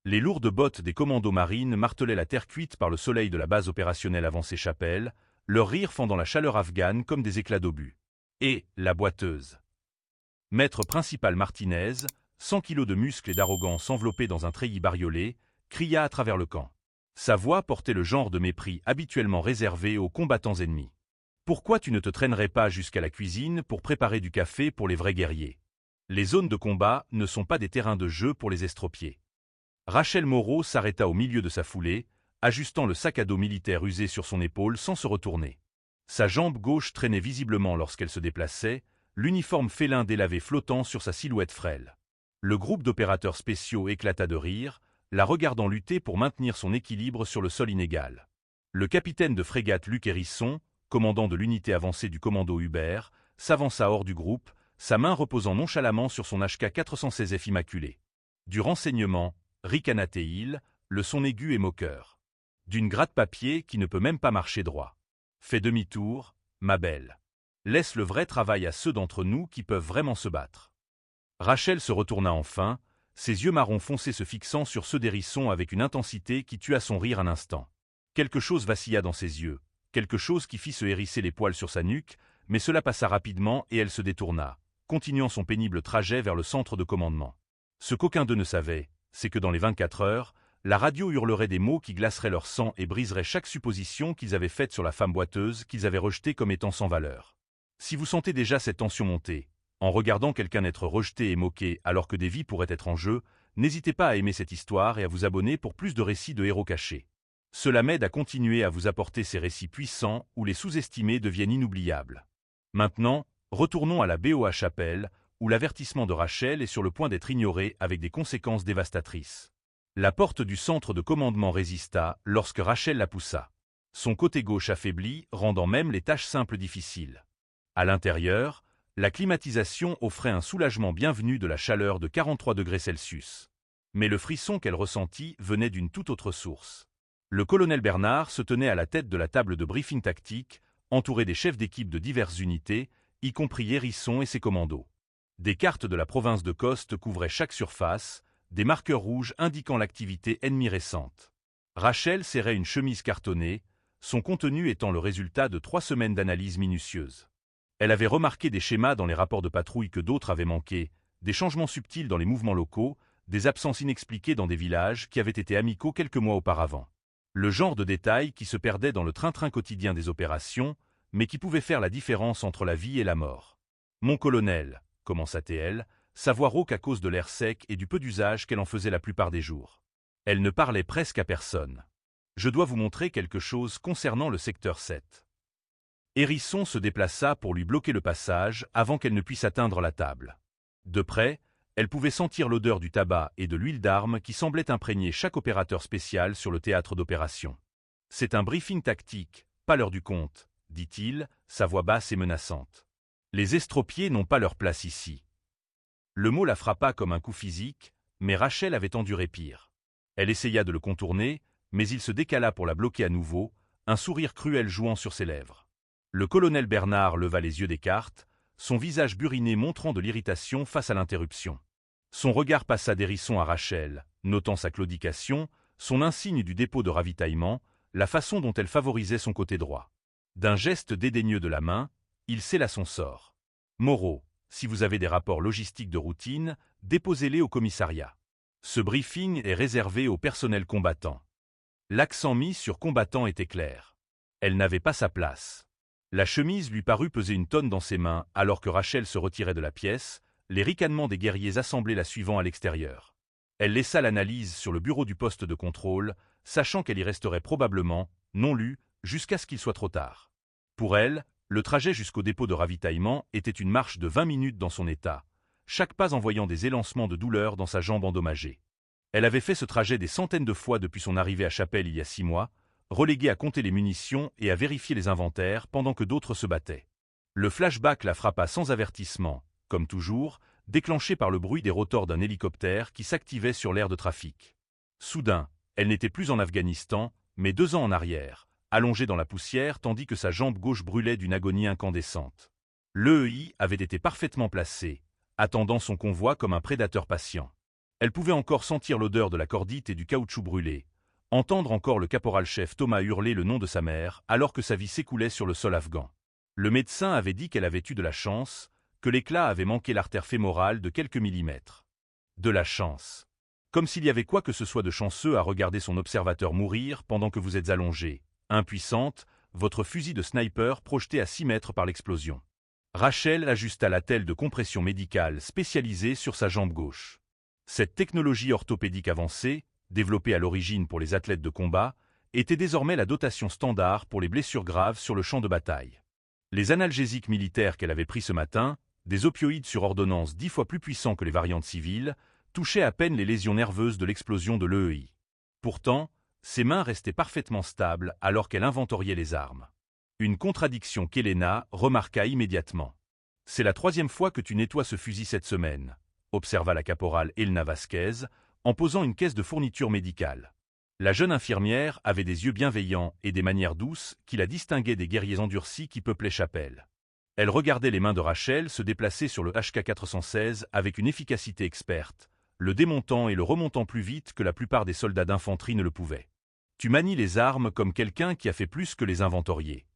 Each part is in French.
Les lourdes bottes des commandos marines martelaient la terre cuite par le soleil de la base opérationnelle avancée Chapelle, leur rire fendant la chaleur afghane comme des éclats d'obus. Et la boiteuse. Maître principal Martinez, 100 kilos de muscles et d'arrogance enveloppés dans un treillis bariolé, cria à travers le camp. Sa voix portait le genre de mépris habituellement réservé aux combattants ennemis. Pourquoi tu ne te traînerais pas jusqu'à la cuisine pour préparer du café pour les vrais guerriers? Les zones de combat ne sont pas des terrains de jeu pour les estropiés. Rachel Moreau s'arrêta au milieu de sa foulée, ajustant le sac à dos militaire usé sur son épaule sans se retourner. Sa jambe gauche traînait visiblement lorsqu'elle se déplaçait, l'uniforme félin délavé flottant sur sa silhouette frêle. Le groupe d'opérateurs spéciaux éclata de rire, la regardant lutter pour maintenir son équilibre sur le sol inégal. Le capitaine de frégate Luc Hérisson, commandant de l'unité avancée du commando Hubert, s'avança hors du groupe, sa main reposant nonchalamment sur son HK 416F immaculé. Du renseignement, ricana-t-il, le son aigu et moqueur. D'une gratte-papier qui ne peut même pas marcher droit. Fais demi-tour, ma belle. Laisse le vrai travail à ceux d'entre nous qui peuvent vraiment se battre. Rachel se retourna enfin, ses yeux marron foncé se fixant sur ceux d'Hérisson avec une intensité qui tua son rire un instant. Quelque chose vacilla dans ses yeux, quelque chose qui fit se hérisser les poils sur sa nuque, mais cela passa rapidement et elle se détourna, continuant son pénible trajet vers le centre de commandement. Ce qu'aucun d'eux ne savait, c'est que dans les 24 heures, la radio hurlerait des mots qui glaceraient leur sang et briseraient chaque supposition qu'ils avaient faite sur la femme boiteuse qu'ils avaient rejetée comme étant sans valeur. Si vous sentez déjà cette tension monter, en regardant quelqu'un être rejeté et moqué alors que des vies pourraient être en jeu, n'hésitez pas à aimer cette histoire et à vous abonner pour plus de récits de héros cachés. Cela m'aide à continuer à vous apporter ces récits puissants où les sous-estimés deviennent inoubliables. Maintenant, retournons à la BOA Chapelle, où l'avertissement de Rachel est sur le point d'être ignoré avec des conséquences dévastatrices. La porte du centre de commandement résista lorsque Rachel la poussa. Son côté gauche affaibli, rendant même les tâches simples difficiles. À l'intérieur, la climatisation offrait un soulagement bienvenu de la chaleur de 43 degrés Celsius. Mais le frisson qu'elle ressentit venait d'une toute autre source. Le colonel Bernard se tenait à la tête de la table de briefing tactique, entouré des chefs d'équipe de diverses unités, y compris Hérisson et ses commandos. Des cartes de la province de Coste couvraient chaque surface, des marqueurs rouges indiquant l'activité ennemie récente. Rachel serrait une chemise cartonnée, son contenu étant le résultat de 3 semaines d'analyse minutieuse. Elle avait remarqué des schémas dans les rapports de patrouille que d'autres avaient manqués, des changements subtils dans les mouvements locaux, des absences inexpliquées dans des villages qui avaient été amicaux quelques mois auparavant. Le genre de détails qui se perdaient dans le train-train quotidien des opérations, mais qui pouvaient faire la différence entre la vie et la mort. « Mon colonel », commença-t-elle, sa voix rauque à cause de l'air sec et du peu d'usage qu'elle en faisait la plupart des jours. Elle ne parlait presque à personne. « Je dois vous montrer quelque chose concernant le secteur 7. » Hérisson se déplaça pour lui bloquer le passage avant qu'elle ne puisse atteindre la table. De près, elle pouvait sentir l'odeur du tabac et de l'huile d'arme qui semblait imprégner chaque opérateur spécial sur le théâtre d'opération. « C'est un briefing tactique, pas l'heure du compte, » dit-il, sa voix basse et menaçante. « Les estropiés n'ont pas leur place ici. » Le mot la frappa comme un coup physique, mais Rachel avait enduré pire. Elle essaya de le contourner, mais il se décala pour la bloquer à nouveau, un sourire cruel jouant sur ses lèvres. Le colonel Bernard leva les yeux des cartes, son visage buriné montrant de l'irritation face à l'interruption. Son regard passa d'Hérisson à Rachel, notant sa claudication, son insigne du dépôt de ravitaillement, la façon dont elle favorisait son côté droit. D'un geste dédaigneux de la main, il scella son sort. « Moreau, si vous avez des rapports logistiques de routine, déposez-les au commissariat. Ce briefing est réservé au personnel combattant. » L'accent mis sur combattant était clair. Elle n'avait pas sa place. La chemise lui parut peser une tonne dans ses mains alors que Rachel se retirait de la pièce, les ricanements des guerriers assemblés la suivant à l'extérieur. Elle laissa l'analyse sur le bureau du poste de contrôle, sachant qu'elle y resterait probablement, non lue, jusqu'à ce qu'il soit trop tard. Pour elle, le trajet jusqu'au dépôt de ravitaillement était une marche de 20 minutes dans son état, chaque pas envoyant des élancements de douleur dans sa jambe endommagée. Elle avait fait ce trajet des centaines de fois depuis son arrivée à Chapelle il y a 6 mois, reléguée à compter les munitions et à vérifier les inventaires pendant que d'autres se battaient. Le flashback la frappa sans avertissement, comme toujours, déclenché par le bruit des rotors d'un hélicoptère qui s'activait sur l'aire de trafic. Soudain, elle n'était plus en Afghanistan, mais 2 ans en arrière, allongée dans la poussière tandis que sa jambe gauche brûlait d'une agonie incandescente. L'EEI avait été parfaitement placé, attendant son convoi comme un prédateur patient. Elle pouvait encore sentir l'odeur de la cordite et du caoutchouc brûlé, entendre encore le caporal-chef Thomas hurler le nom de sa mère alors que sa vie s'écoulait sur le sol afghan. Le médecin avait dit qu'elle avait eu de la chance, que l'éclat avait manqué l'artère fémorale de quelques millimètres. De la chance. Comme s'il y avait quoi que ce soit de chanceux à regarder son observateur mourir pendant que vous êtes allongée, impuissante, votre fusil de sniper projeté à 6 mètres par l'explosion. Rachel ajusta l'attelle de compression médicale spécialisée sur sa jambe gauche. Cette technologie orthopédique avancée, développée à l'origine pour les athlètes de combat, était désormais la dotation standard pour les blessures graves sur le champ de bataille. Les analgésiques militaires qu'elle avait pris ce matin, des opioïdes sur ordonnance 10 fois plus puissants que les variantes civiles, touchaient à peine les lésions nerveuses de l'explosion de l'EEI. Pourtant, ses mains restaient parfaitement stables alors qu'elle inventoriait les armes. Une contradiction qu'Elena remarqua immédiatement. « C'est la 3e fois que tu nettoies ce fusil cette semaine », observa la caporale Elena Vasquez, en posant une caisse de fourniture médicale. La jeune infirmière avait des yeux bienveillants et des manières douces qui la distinguaient des guerriers endurcis qui peuplaient Chapelle. Elle regardait les mains de Rachel se déplacer sur le HK-416 avec une efficacité experte, le démontant et le remontant plus vite que la plupart des soldats d'infanterie ne le pouvaient. « Tu manies les armes comme quelqu'un qui a fait plus que les inventorier. »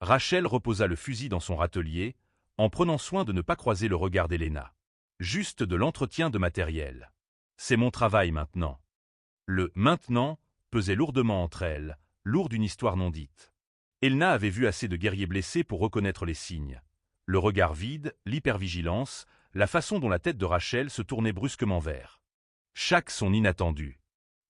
Rachel reposa le fusil dans son râtelier, en prenant soin de ne pas croiser le regard d'Elena. « Juste de l'entretien de matériel. C'est mon travail maintenant. » Le « maintenant » pesait lourdement entre elles, lourd d'une histoire non dite. Elena avait vu assez de guerriers blessés pour reconnaître les signes. Le regard vide, l'hypervigilance, la façon dont la tête de Rachel se tournait brusquement vers chaque son inattendu.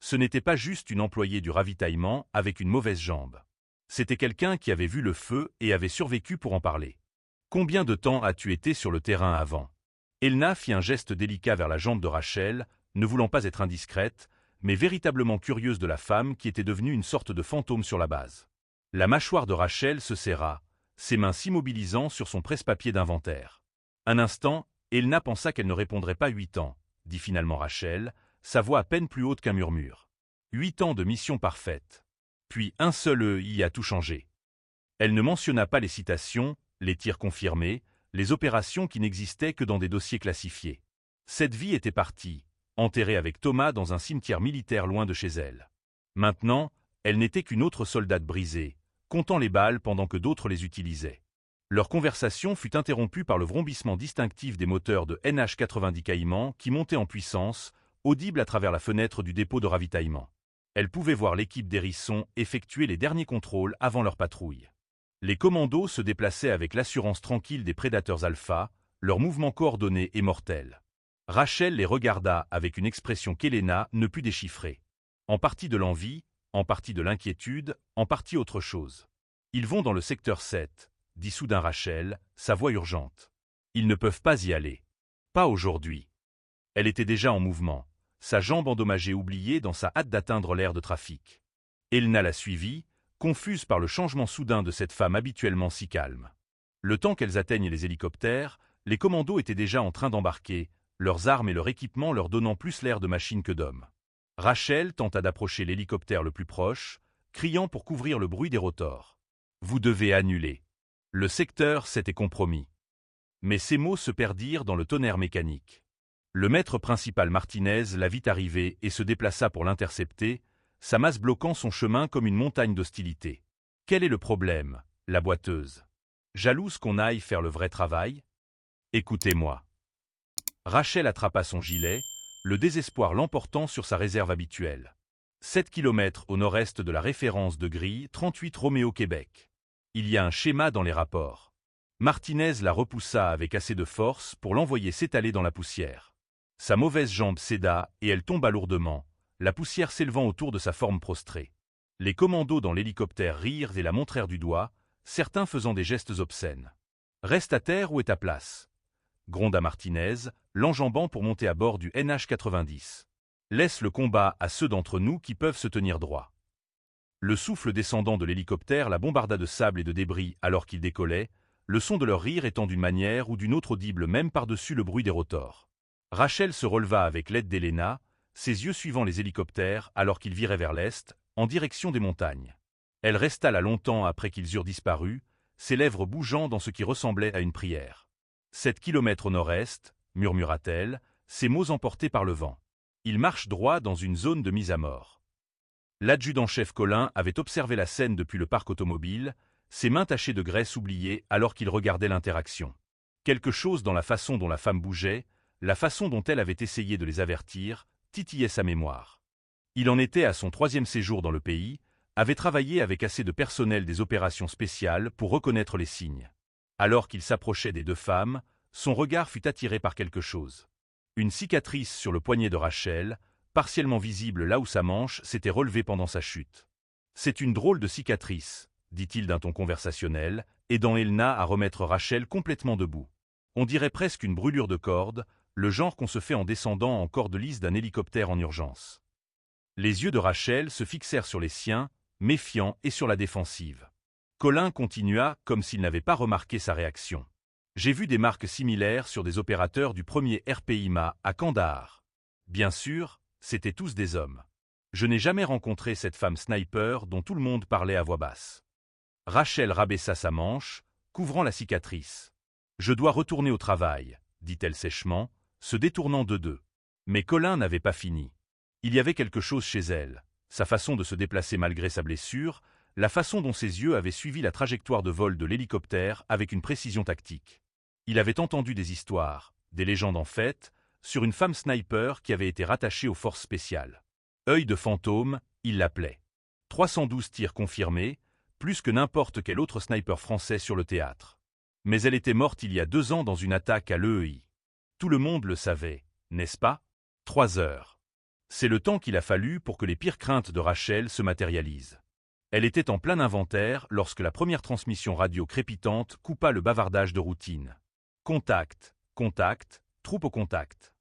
Ce n'était pas juste une employée du ravitaillement avec une mauvaise jambe. C'était quelqu'un qui avait vu le feu et avait survécu pour en parler. « Combien de temps as-tu été sur le terrain avant ?» Elena fit un geste délicat vers la jambe de Rachel, ne voulant pas être indiscrète, mais véritablement curieuse de la femme qui était devenue une sorte de fantôme sur la base. La mâchoire de Rachel se serra, ses mains s'immobilisant sur son presse-papier d'inventaire. Un instant, Elena pensa qu'elle ne répondrait pas 8 ans, dit finalement Rachel, sa voix à peine plus haute qu'un murmure. 8 ans de mission parfaite. Puis un seul y a tout changé. Elle ne mentionna pas les citations, les tirs confirmés, les opérations qui n'existaient que dans des dossiers classifiés. Cette vie était partie, enterrée avec Thomas dans un cimetière militaire loin de chez elle. Maintenant, elle n'était qu'une autre soldate brisée, comptant les balles pendant que d'autres les utilisaient. Leur conversation fut interrompue par le vrombissement distinctif des moteurs de NH-90 Caïman qui montaient en puissance, audible à travers la fenêtre du dépôt de ravitaillement. Elle pouvait voir l'équipe d'Hérisson effectuer les derniers contrôles avant leur patrouille. Les commandos se déplaçaient avec l'assurance tranquille des prédateurs alpha, leurs mouvements coordonnés et mortels. Rachel les regarda avec une expression qu'Elena ne put déchiffrer. En partie de l'envie, en partie de l'inquiétude, en partie autre chose. « Ils vont dans le secteur 7, » dit soudain Rachel, sa voix urgente. « Ils ne peuvent pas y aller. Pas aujourd'hui. » Elle était déjà en mouvement, sa jambe endommagée oubliée dans sa hâte d'atteindre l'aire de trafic. Elena la suivit, confuse par le changement soudain de cette femme habituellement si calme. Le temps qu'elles atteignent les hélicoptères, les commandos étaient déjà en train d'embarquer, leurs armes et leur équipement leur donnant plus l'air de machine que d'homme. Rachel tenta d'approcher l'hélicoptère le plus proche, criant pour couvrir le bruit des rotors. « Vous devez annuler. Le secteur s'était compromis. » Mais ces mots se perdirent dans le tonnerre mécanique. Le maître principal Martinez la vit arriver et se déplaça pour l'intercepter, sa masse bloquant son chemin comme une montagne d'hostilité. « Quel est le problème, la boiteuse? Jalouse qu'on aille faire le vrai travail? Écoutez-moi. » Rachel attrapa son gilet, le désespoir l'emportant sur sa réserve habituelle. 7 km au nord-est de la référence de grille 38 Roméo Québec. Il y a un schéma dans les rapports. Martinez la repoussa avec assez de force pour l'envoyer s'étaler dans la poussière. Sa mauvaise jambe céda et elle tomba lourdement, la poussière s'élevant autour de sa forme prostrée. Les commandos dans l'hélicoptère rirent et la montrèrent du doigt, certains faisant des gestes obscènes. « Reste à terre ou est ta place ?» gronda Martinez, l'enjambant pour monter à bord du NH-90. « Laisse le combat à ceux d'entre nous qui peuvent se tenir droit. » Le souffle descendant de l'hélicoptère la bombarda de sable et de débris alors qu'il décollait, le son de leur rire étant d'une manière ou d'une autre audible même par-dessus le bruit des rotors. Rachel se releva avec l'aide d'Elena, ses yeux suivant les hélicoptères alors qu'ils viraient vers l'est, en direction des montagnes. Elle resta là longtemps après qu'ils eurent disparu, ses lèvres bougeant dans ce qui ressemblait à une prière. « 7 kilomètres au nord-est, » murmura-t-elle, ses mots emportés par le vent. Il marche droit dans une zone de mise à mort. L'adjudant-chef Colin avait observé la scène depuis le parc automobile, ses mains tachées de graisse oubliée alors qu'il regardait l'interaction. Quelque chose dans la façon dont la femme bougeait, la façon dont elle avait essayé de les avertir, titillait sa mémoire. Il en était à son 3e séjour dans le pays, avait travaillé avec assez de personnel des opérations spéciales pour reconnaître les signes. Alors qu'il s'approchait des 2 femmes, son regard fut attiré par quelque chose. Une cicatrice sur le poignet de Rachel, partiellement visible là où sa manche s'était relevée pendant sa chute. « C'est une drôle de cicatrice », dit-il d'un ton conversationnel, aidant Elna à remettre Rachel complètement debout. On dirait presque une brûlure de corde, le genre qu'on se fait en descendant en corde lisse d'un hélicoptère en urgence. Les yeux de Rachel se fixèrent sur les siens, méfiants et sur la défensive. Colin continua comme s'il n'avait pas remarqué sa réaction. « J'ai vu des marques similaires sur des opérateurs du premier RPIMA à Kandahar. Bien sûr, c'étaient tous des hommes. Je n'ai jamais rencontré cette femme sniper dont tout le monde parlait à voix basse. » Rachel rabaissa sa manche, couvrant la cicatrice. « Je dois retourner au travail, » dit-elle sèchement, se détournant de deux. Mais Colin n'avait pas fini. Il y avait quelque chose chez elle, sa façon de se déplacer malgré sa blessure, la façon dont ses yeux avaient suivi la trajectoire de vol de l'hélicoptère avec une précision tactique. Il avait entendu des histoires, des légendes en fait, sur une femme sniper qui avait été rattachée aux forces spéciales. Œil de fantôme, il l'appelait. 312 tirs confirmés, plus que n'importe quel autre sniper français sur le théâtre. Mais elle était morte il y a 2 ans dans une attaque à l'EEI. Tout le monde le savait, n'est-ce pas? 3 heures. C'est le temps qu'il a fallu pour que les pires craintes de Rachel se matérialisent. Elle était en plein inventaire lorsque la première transmission radio crépitante coupa le bavardage de routine. Contact, contact, troupe au contact.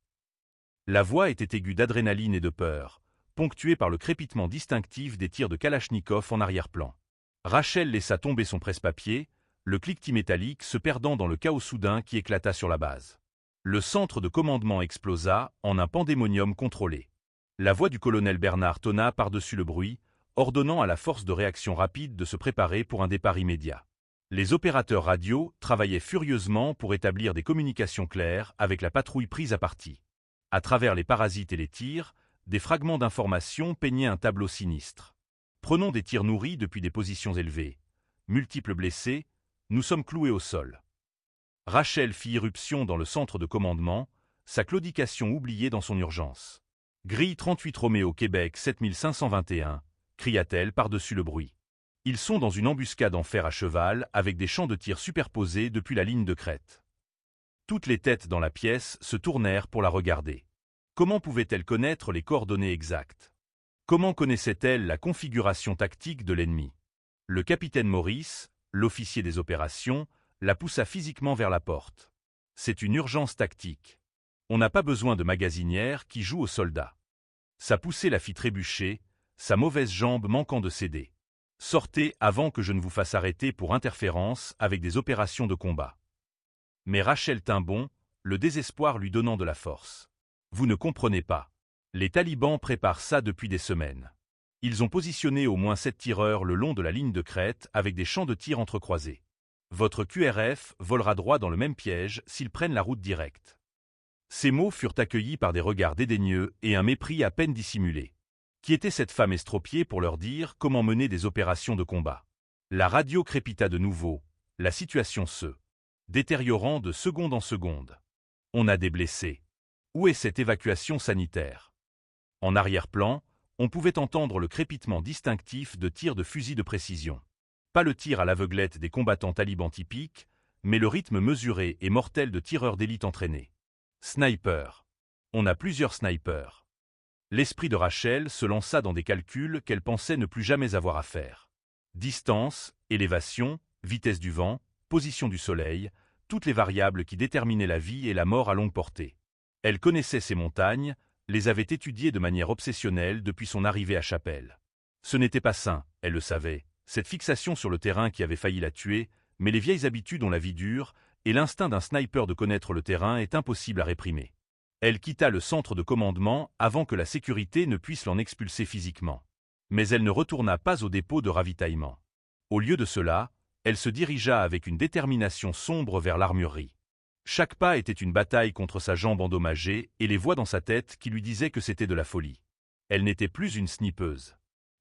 La voix était aiguë d'adrénaline et de peur, ponctuée par le crépitement distinctif des tirs de Kalachnikov en arrière-plan. Rachel laissa tomber son presse-papier, le cliquetis métallique se perdant dans le chaos soudain qui éclata sur la base. Le centre de commandement explosa en un pandémonium contrôlé. La voix du colonel Bernard tonna par-dessus le bruit, ordonnant à la force de réaction rapide de se préparer pour un départ immédiat. Les opérateurs radio travaillaient furieusement pour établir des communications claires avec la patrouille prise à partie. À travers les parasites et les tirs, des fragments d'informations peignaient un tableau sinistre. Prenons des tirs nourris depuis des positions élevées. Multiples blessés, nous sommes cloués au sol. Rachel fit irruption dans le centre de commandement, sa claudication oubliée dans son urgence. « Grille 38 Roméo Québec 7521 » cria-t-elle par-dessus le bruit. Ils sont dans une embuscade en fer à cheval avec des champs de tir superposés depuis la ligne de crête. Toutes les têtes dans la pièce se tournèrent pour la regarder. Comment pouvait-elle connaître les coordonnées exactes? Comment connaissait-elle la configuration tactique de l'ennemi? Le capitaine Maurice, l'officier des opérations, la poussa physiquement vers la porte. C'est une urgence tactique. On n'a pas besoin de magasinière qui joue aux soldats. Sa poussée la fit trébucher, sa mauvaise jambe manquant de céder. Sortez avant que je ne vous fasse arrêter pour interférence avec des opérations de combat. Mais Rachel tint bon, le désespoir lui donnant de la force. Vous ne comprenez pas. Les talibans préparent ça depuis des semaines. Ils ont positionné au moins 7 tireurs le long de la ligne de crête avec des champs de tir entrecroisés. Votre QRF volera droit dans le même piège s'ils prennent la route directe. Ces mots furent accueillis par des regards dédaigneux et un mépris à peine dissimulé. Qui était cette femme estropiée pour leur dire comment mener des opérations de combat? La radio crépita de nouveau, la situation se détériorant de seconde en seconde. On a des blessés. Où est cette évacuation sanitaire? En arrière-plan, on pouvait entendre le crépitement distinctif de tirs de fusil de précision. Pas le tir à l'aveuglette des combattants talibans typiques, mais le rythme mesuré et mortel de tireurs d'élite entraînés. Sniper. On a plusieurs snipers. L'esprit de Rachel se lança dans des calculs qu'elle pensait ne plus jamais avoir à faire. Distance, élévation, vitesse du vent, position du soleil, toutes les variables qui déterminaient la vie et la mort à longue portée. Elle connaissait ces montagnes, les avait étudiées de manière obsessionnelle depuis son arrivée à Chapelle. Ce n'était pas sain, elle le savait, cette fixation sur le terrain qui avait failli la tuer, mais les vieilles habitudes ont la vie dure, et l'instinct d'un sniper de connaître le terrain est impossible à réprimer. Elle quitta le centre de commandement avant que la sécurité ne puisse l'en expulser physiquement. Mais elle ne retourna pas au dépôt de ravitaillement. Au lieu de cela, elle se dirigea avec une détermination sombre vers l'armurerie. Chaque pas était une bataille contre sa jambe endommagée et les voix dans sa tête qui lui disaient que c'était de la folie. Elle n'était plus une snipeuse.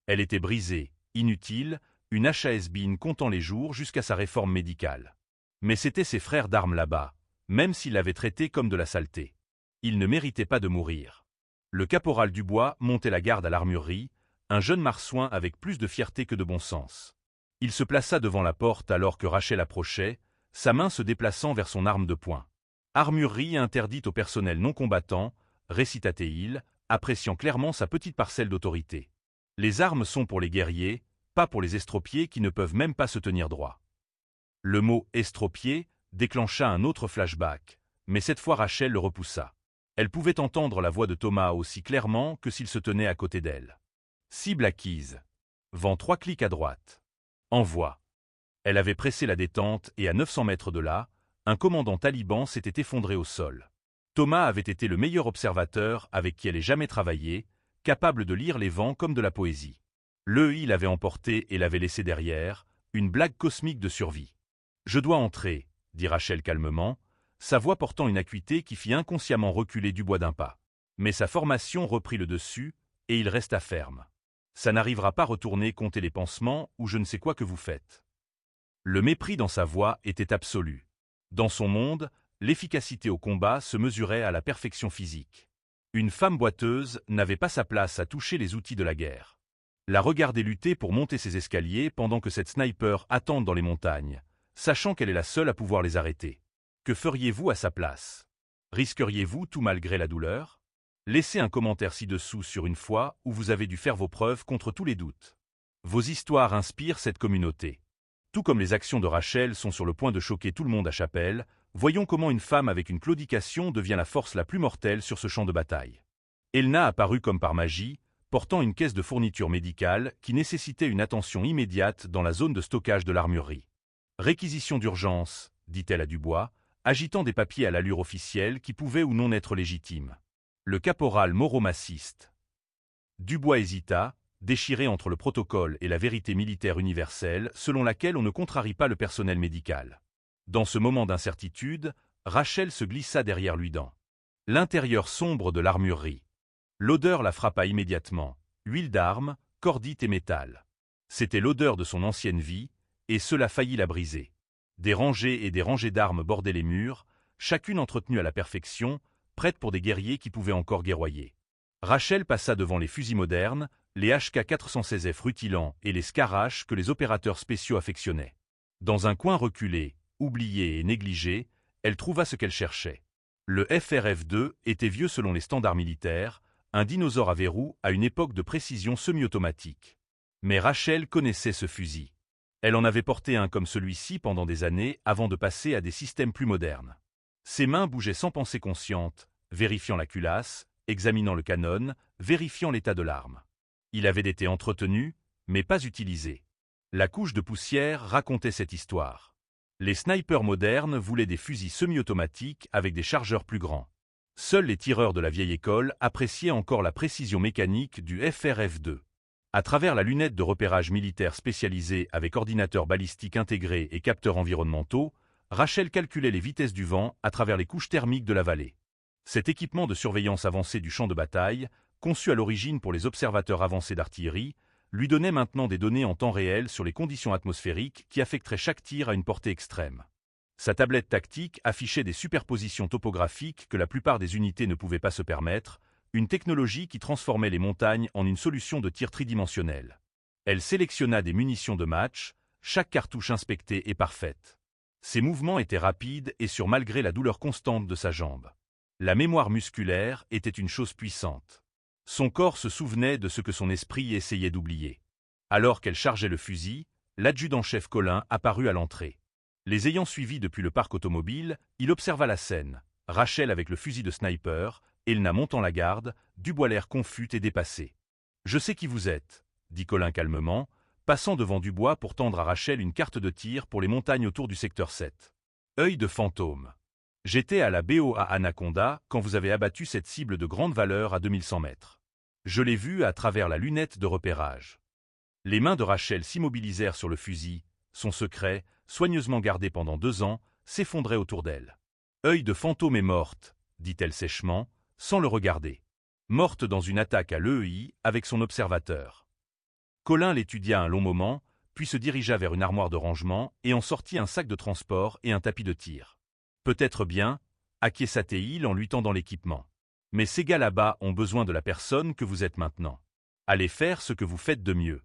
Elle était brisée, inutile, une hache has-been comptant les jours jusqu'à sa réforme médicale. Mais c'étaient ses frères d'armes là-bas, même s'ils l'avaient traité comme de la saleté. Il ne méritait pas de mourir. Le caporal Dubois montait la garde à l'armurerie, un jeune marsouin avec plus de fierté que de bon sens. Il se plaça devant la porte alors que Rachel approchait, sa main se déplaçant vers son arme de poing. « Armurerie interdite au personnel non combattant », récita-t-il, appréciant clairement sa petite parcelle d'autorité. « Les armes sont pour les guerriers, pas pour les estropiés qui ne peuvent même pas se tenir droit. » Le mot « estropié » déclencha un autre flashback, mais cette fois Rachel le repoussa. Elle pouvait entendre la voix de Thomas aussi clairement que s'il se tenait à côté d'elle. Cible acquise. Vent 3 clics à droite. Envoi. Elle avait pressé la détente et à 900 mètres de là, un commandant taliban s'était effondré au sol. Thomas avait été le meilleur observateur avec qui elle ait jamais travaillé, capable de lire les vents comme de la poésie. L'EI l'avait emporté et l'avait laissé derrière, une blague cosmique de survie. « Je dois entrer », dit Rachel calmement, sa voix portant une acuité qui fit inconsciemment reculer Dubois d'un pas. Mais sa formation reprit le dessus, et il resta ferme. « Ça n'arrivera pas retourner compter les pansements ou je ne sais quoi que vous faites. » Le mépris dans sa voix était absolu. Dans son monde, l'efficacité au combat se mesurait à la perfection physique. Une femme boiteuse n'avait pas sa place à toucher les outils de la guerre. La regarder lutter pour monter ses escaliers pendant que cette sniper attend dans les montagnes, sachant qu'elle est la seule à pouvoir les arrêter. Que feriez-vous à sa place? Risqueriez-vous tout malgré la douleur? Laissez un commentaire ci-dessous sur une fois où vous avez dû faire vos preuves contre tous les doutes. Vos histoires inspirent cette communauté. Tout comme les actions de Rachel sont sur le point de choquer tout le monde à Chapelle, voyons comment une femme avec une claudication devient la force la plus mortelle sur ce champ de bataille. Elna apparut comme par magie, portant une caisse de fourniture médicale qui nécessitait une attention immédiate dans la zone de stockage de l'armurerie. « Réquisition d'urgence », dit-elle à Dubois, agitant des papiers à l'allure officielle qui pouvaient ou non être légitimes. Le caporal Moreau m'assiste. Dubois hésita, déchiré entre le protocole et la vérité militaire universelle selon laquelle on ne contrarie pas le personnel médical. Dans ce moment d'incertitude, Rachel se glissa derrière lui dans l'intérieur sombre de l'armurerie. L'odeur la frappa immédiatement, huile d'armes, cordite et métal. C'était l'odeur de son ancienne vie, et cela faillit la briser. Des rangées et des rangées d'armes bordaient les murs, chacune entretenue à la perfection, prête pour des guerriers qui pouvaient encore guerroyer. Rachel passa devant les fusils modernes, les HK-416F rutilants et les Scarache que les opérateurs spéciaux affectionnaient. Dans un coin reculé, oublié et négligé, elle trouva ce qu'elle cherchait. Le FRF-2 était vieux selon les standards militaires, un dinosaure à verrou à une époque de précision semi-automatique. Mais Rachel connaissait ce fusil. Elle en avait porté un comme celui-ci pendant des années avant de passer à des systèmes plus modernes. Ses mains bougeaient sans pensée consciente, vérifiant la culasse, examinant le canon, vérifiant l'état de l'arme. Il avait été entretenu, mais pas utilisé. La couche de poussière racontait cette histoire. Les snipers modernes voulaient des fusils semi-automatiques avec des chargeurs plus grands. Seuls les tireurs de la vieille école appréciaient encore la précision mécanique du FRF-2. À travers la lunette de repérage militaire spécialisée avec ordinateur balistique intégré et capteurs environnementaux, Rachel calculait les vitesses du vent à travers les couches thermiques de la vallée. Cet équipement de surveillance avancée du champ de bataille, conçu à l'origine pour les observateurs avancés d'artillerie, lui donnait maintenant des données en temps réel sur les conditions atmosphériques qui affecteraient chaque tir à une portée extrême. Sa tablette tactique affichait des superpositions topographiques que la plupart des unités ne pouvaient pas se permettre, une technologie qui transformait les montagnes en une solution de tir tridimensionnelle. Elle sélectionna des munitions de match, chaque cartouche inspectée et parfaite. Ses mouvements étaient rapides et sûrs malgré la douleur constante de sa jambe. La mémoire musculaire était une chose puissante. Son corps se souvenait de ce que son esprit essayait d'oublier. Alors qu'elle chargeait le fusil, l'adjudant-chef Colin apparut à l'entrée. Les ayant suivis depuis le parc automobile, il observa la scène. Rachel avec le fusil de sniper, Elna montant la garde, Dubois l'air confus et dépassé. « Je sais qui vous êtes », dit Colin calmement, passant devant Dubois pour tendre à Rachel une carte de tir pour les montagnes autour du secteur 7. Œil de fantôme. J'étais à la BOA Anaconda quand vous avez abattu cette cible de grande valeur à 2100 mètres. Je l'ai vue à travers la lunette de repérage. Les mains de Rachel s'immobilisèrent sur le fusil, son secret, soigneusement gardé pendant 2 ans, s'effondrait autour d'elle. Œil de fantôme est morte, dit-elle sèchement, sans le regarder. Morte dans une attaque à l'EEI avec son observateur. Colin l'étudia un long moment, puis se dirigea vers une armoire de rangement et en sortit un sac de transport et un tapis de tir. Peut-être bien, acquiesça-t-il en lui tendant l'équipement. Mais ces gars là-bas ont besoin de la personne que vous êtes maintenant. Allez faire ce que vous faites de mieux.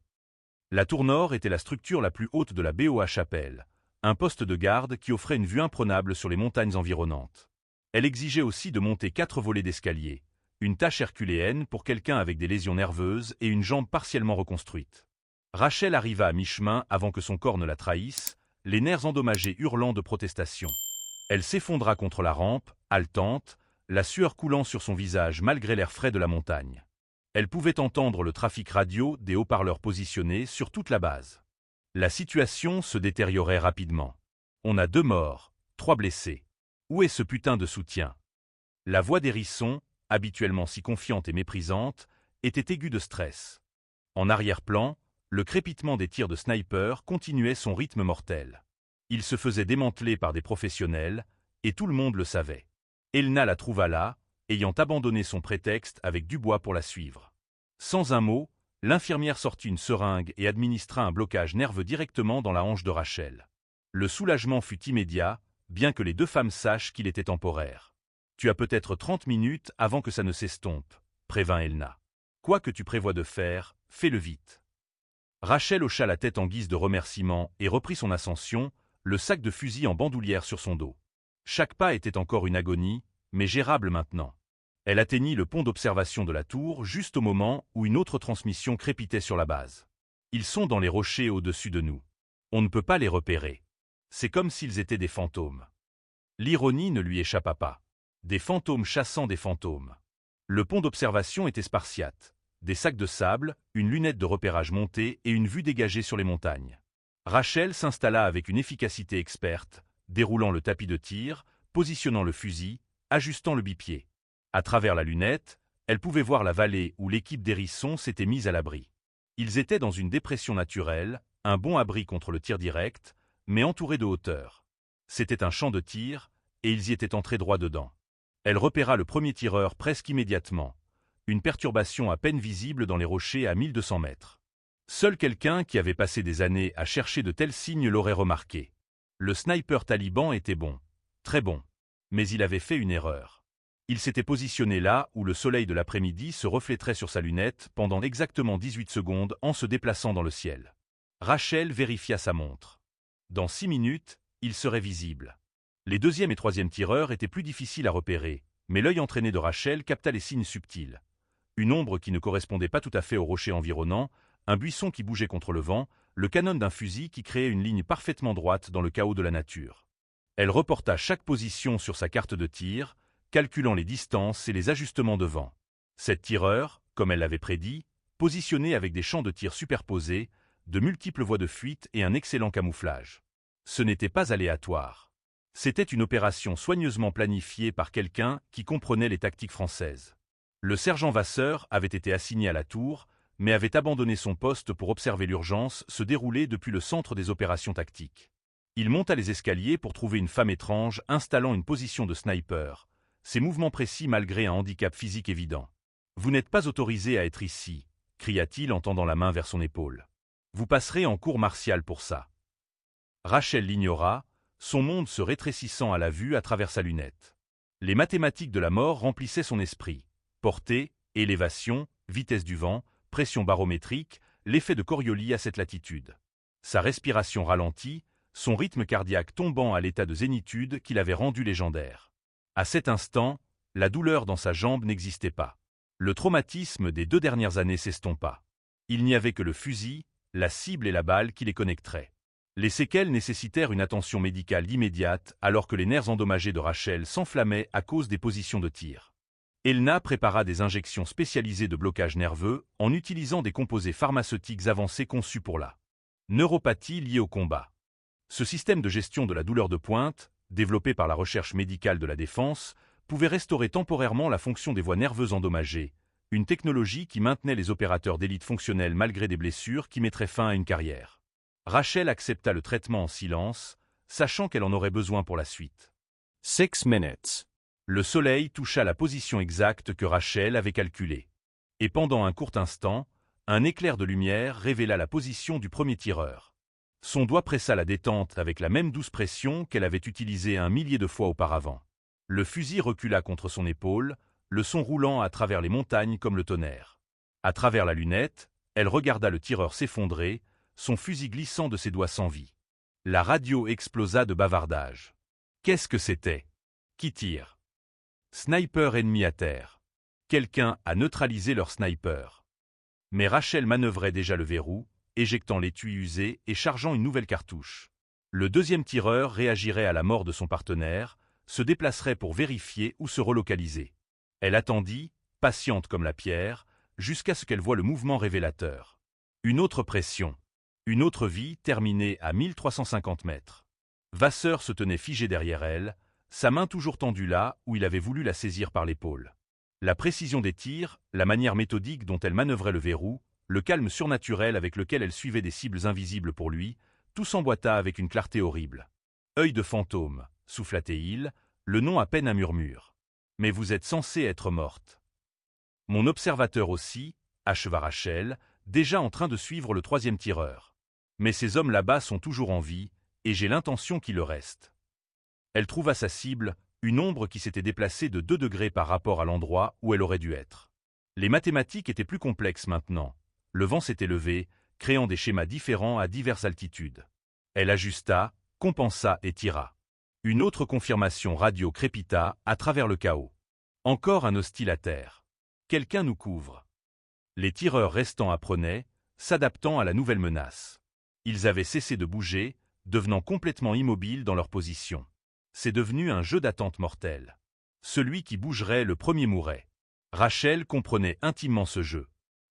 La tour nord était la structure la plus haute de la BOA Chapelle, un poste de garde qui offrait une vue imprenable sur les montagnes environnantes. Elle exigeait aussi de monter 4 volets d'escalier, une tâche herculéenne pour quelqu'un avec des lésions nerveuses et une jambe partiellement reconstruite. Rachel arriva à mi-chemin avant que son corps ne la trahisse, les nerfs endommagés hurlant de protestation. Elle s'effondra contre la rampe, haletante, la sueur coulant sur son visage malgré l'air frais de la montagne. Elle pouvait entendre le trafic radio des haut-parleurs positionnés sur toute la base. La situation se détériorait rapidement. On a 2 morts, 3 blessés. Où est ce putain de soutien? La voix d'Hérisson, habituellement si confiante et méprisante, était aiguë de stress. En arrière-plan, le crépitement des tirs de sniper continuait son rythme mortel. Il se faisait démanteler par des professionnels, et tout le monde le savait. Elna la trouva là, ayant abandonné son prétexte avec Dubois pour la suivre. Sans un mot, l'infirmière sortit une seringue et administra un blocage nerveux directement dans la hanche de Rachel. Le soulagement fut immédiat, bien que les 2 femmes sachent qu'il était temporaire. « Tu as peut-être 30 minutes avant que ça ne s'estompe », prévint Elna. « Quoi que tu prévois de faire, fais-le vite. » Rachel hocha la tête en guise de remerciement et reprit son ascension, le sac de fusil en bandoulière sur son dos. Chaque pas était encore une agonie, mais gérable maintenant. Elle atteignit le pont d'observation de la tour juste au moment où une autre transmission crépitait sur la base. Ils sont dans les rochers au-dessus de nous. On ne peut pas les repérer. C'est comme s'ils étaient des fantômes. L'ironie ne lui échappa pas. Des fantômes chassant des fantômes. Le pont d'observation était spartiate. Des sacs de sable, une lunette de repérage montée et une vue dégagée sur les montagnes. Rachel s'installa avec une efficacité experte, déroulant le tapis de tir, positionnant le fusil, ajustant le bipied. À travers la lunette, elle pouvait voir la vallée où l'équipe d'Hérisson s'était mise à l'abri. Ils étaient dans une dépression naturelle, un bon abri contre le tir direct, mais entouré de hauteur. C'était un champ de tir, et ils y étaient entrés droit dedans. Elle repéra le premier tireur presque immédiatement. Une perturbation à peine visible dans les rochers à 1200 mètres. Seul quelqu'un qui avait passé des années à chercher de tels signes l'aurait remarqué. Le sniper taliban était bon, très bon, mais il avait fait une erreur. Il s'était positionné là où le soleil de l'après-midi se reflèterait sur sa lunette pendant exactement 18 secondes en se déplaçant dans le ciel. Rachel vérifia sa montre. Dans 6 minutes, il serait visible. Les 2e et 3e tireurs étaient plus difficiles à repérer, mais l'œil entraîné de Rachel capta les signes subtils. Une ombre qui ne correspondait pas tout à fait aux rochers environnants, un buisson qui bougeait contre le vent, le canon d'un fusil qui créait une ligne parfaitement droite dans le chaos de la nature. Elle reporta chaque position sur sa carte de tir, calculant les distances et les ajustements de vent. 7 tireurs, comme elle l'avait prédit, positionnés avec des champs de tir superposés, de multiples voies de fuite et un excellent camouflage. Ce n'était pas aléatoire. C'était une opération soigneusement planifiée par quelqu'un qui comprenait les tactiques françaises. Le sergent Vasseur avait été assigné à la tour, mais avait abandonné son poste pour observer l'urgence se dérouler depuis le centre des opérations tactiques. Il monta les escaliers pour trouver une femme étrange installant une position de sniper, ses mouvements précis malgré un handicap physique évident. « Vous n'êtes pas autorisé à être ici », cria-t-il en tendant la main vers son épaule. « Vous passerez en cour martiale pour ça. » Rachel l'ignora, son monde se rétrécissant à la vue à travers sa lunette. Les mathématiques de la mort remplissaient son esprit. Portée, élévation, vitesse du vent, pression barométrique, l'effet de Coriolis à cette latitude. Sa respiration ralentit, son rythme cardiaque tombant à l'état de zénitude qui l'avait rendu légendaire. À cet instant, la douleur dans sa jambe n'existait pas. Le traumatisme des 2 dernières années s'estompa. Il n'y avait que le fusil, la cible et la balle qui les connecteraient. Les séquelles nécessitèrent une attention médicale immédiate alors que les nerfs endommagés de Rachel s'enflammaient à cause des positions de tir. Elna prépara des injections spécialisées de blocage nerveux en utilisant des composés pharmaceutiques avancés conçus pour la neuropathie liée au combat. Ce système de gestion de la douleur de pointe, développé par la recherche médicale de la défense, pouvait restaurer temporairement la fonction des voies nerveuses endommagées, une technologie qui maintenait les opérateurs d'élite fonctionnels malgré des blessures qui mettraient fin à une carrière. Rachel accepta le traitement en silence, sachant qu'elle en aurait besoin pour la suite. 6 minutes. Le soleil toucha la position exacte que Rachel avait calculée. Et pendant un court instant, un éclair de lumière révéla la position du premier tireur. Son doigt pressa la détente avec la même douce pression qu'elle avait utilisée 1 millier de fois auparavant. Le fusil recula contre son épaule, le son roulant à travers les montagnes comme le tonnerre. À travers la lunette, elle regarda le tireur s'effondrer, son fusil glissant de ses doigts sans vie. La radio explosa de bavardages. Qu'est-ce que c'était? Qui tire? Sniper ennemi à terre. Quelqu'un a neutralisé leur sniper. Mais Rachel manœuvrait déjà le verrou, éjectant l'étui usé et chargeant une nouvelle cartouche. Le deuxième tireur réagirait à la mort de son partenaire, se déplacerait pour vérifier ou se relocaliser. Elle attendit, patiente comme la pierre, jusqu'à ce qu'elle voie le mouvement révélateur. Une autre pression. Une autre vie terminée à 1350 mètres. Vasseur se tenait figé derrière elle, sa main toujours tendue là où il avait voulu la saisir par l'épaule. La précision des tirs, la manière méthodique dont elle manœuvrait le verrou, le calme surnaturel avec lequel elle suivait des cibles invisibles pour lui, tout s'emboîta avec une clarté horrible. « Œil de fantôme », souffla-t-il, le nom à peine un murmure. « Mais vous êtes censée être morte. » Mon observateur aussi, acheva Rachel, déjà en train de suivre le troisième tireur. Mais ces hommes là-bas sont toujours en vie, et j'ai l'intention qu'il le reste. Elle trouva sa cible, une ombre qui s'était déplacée de 2 degrés par rapport à l'endroit où elle aurait dû être. Les mathématiques étaient plus complexes maintenant. Le vent s'était levé, créant des schémas différents à diverses altitudes. Elle ajusta, compensa et tira. Une autre confirmation radio crépita à travers le chaos. Encore un hostile à terre. Quelqu'un nous couvre. Les tireurs restants apprenaient, s'adaptant à la nouvelle menace. Ils avaient cessé de bouger, devenant complètement immobiles dans leur position. C'est devenu un jeu d'attente mortelle. Celui qui bougerait le premier mourrait. Rachel comprenait intimement ce jeu.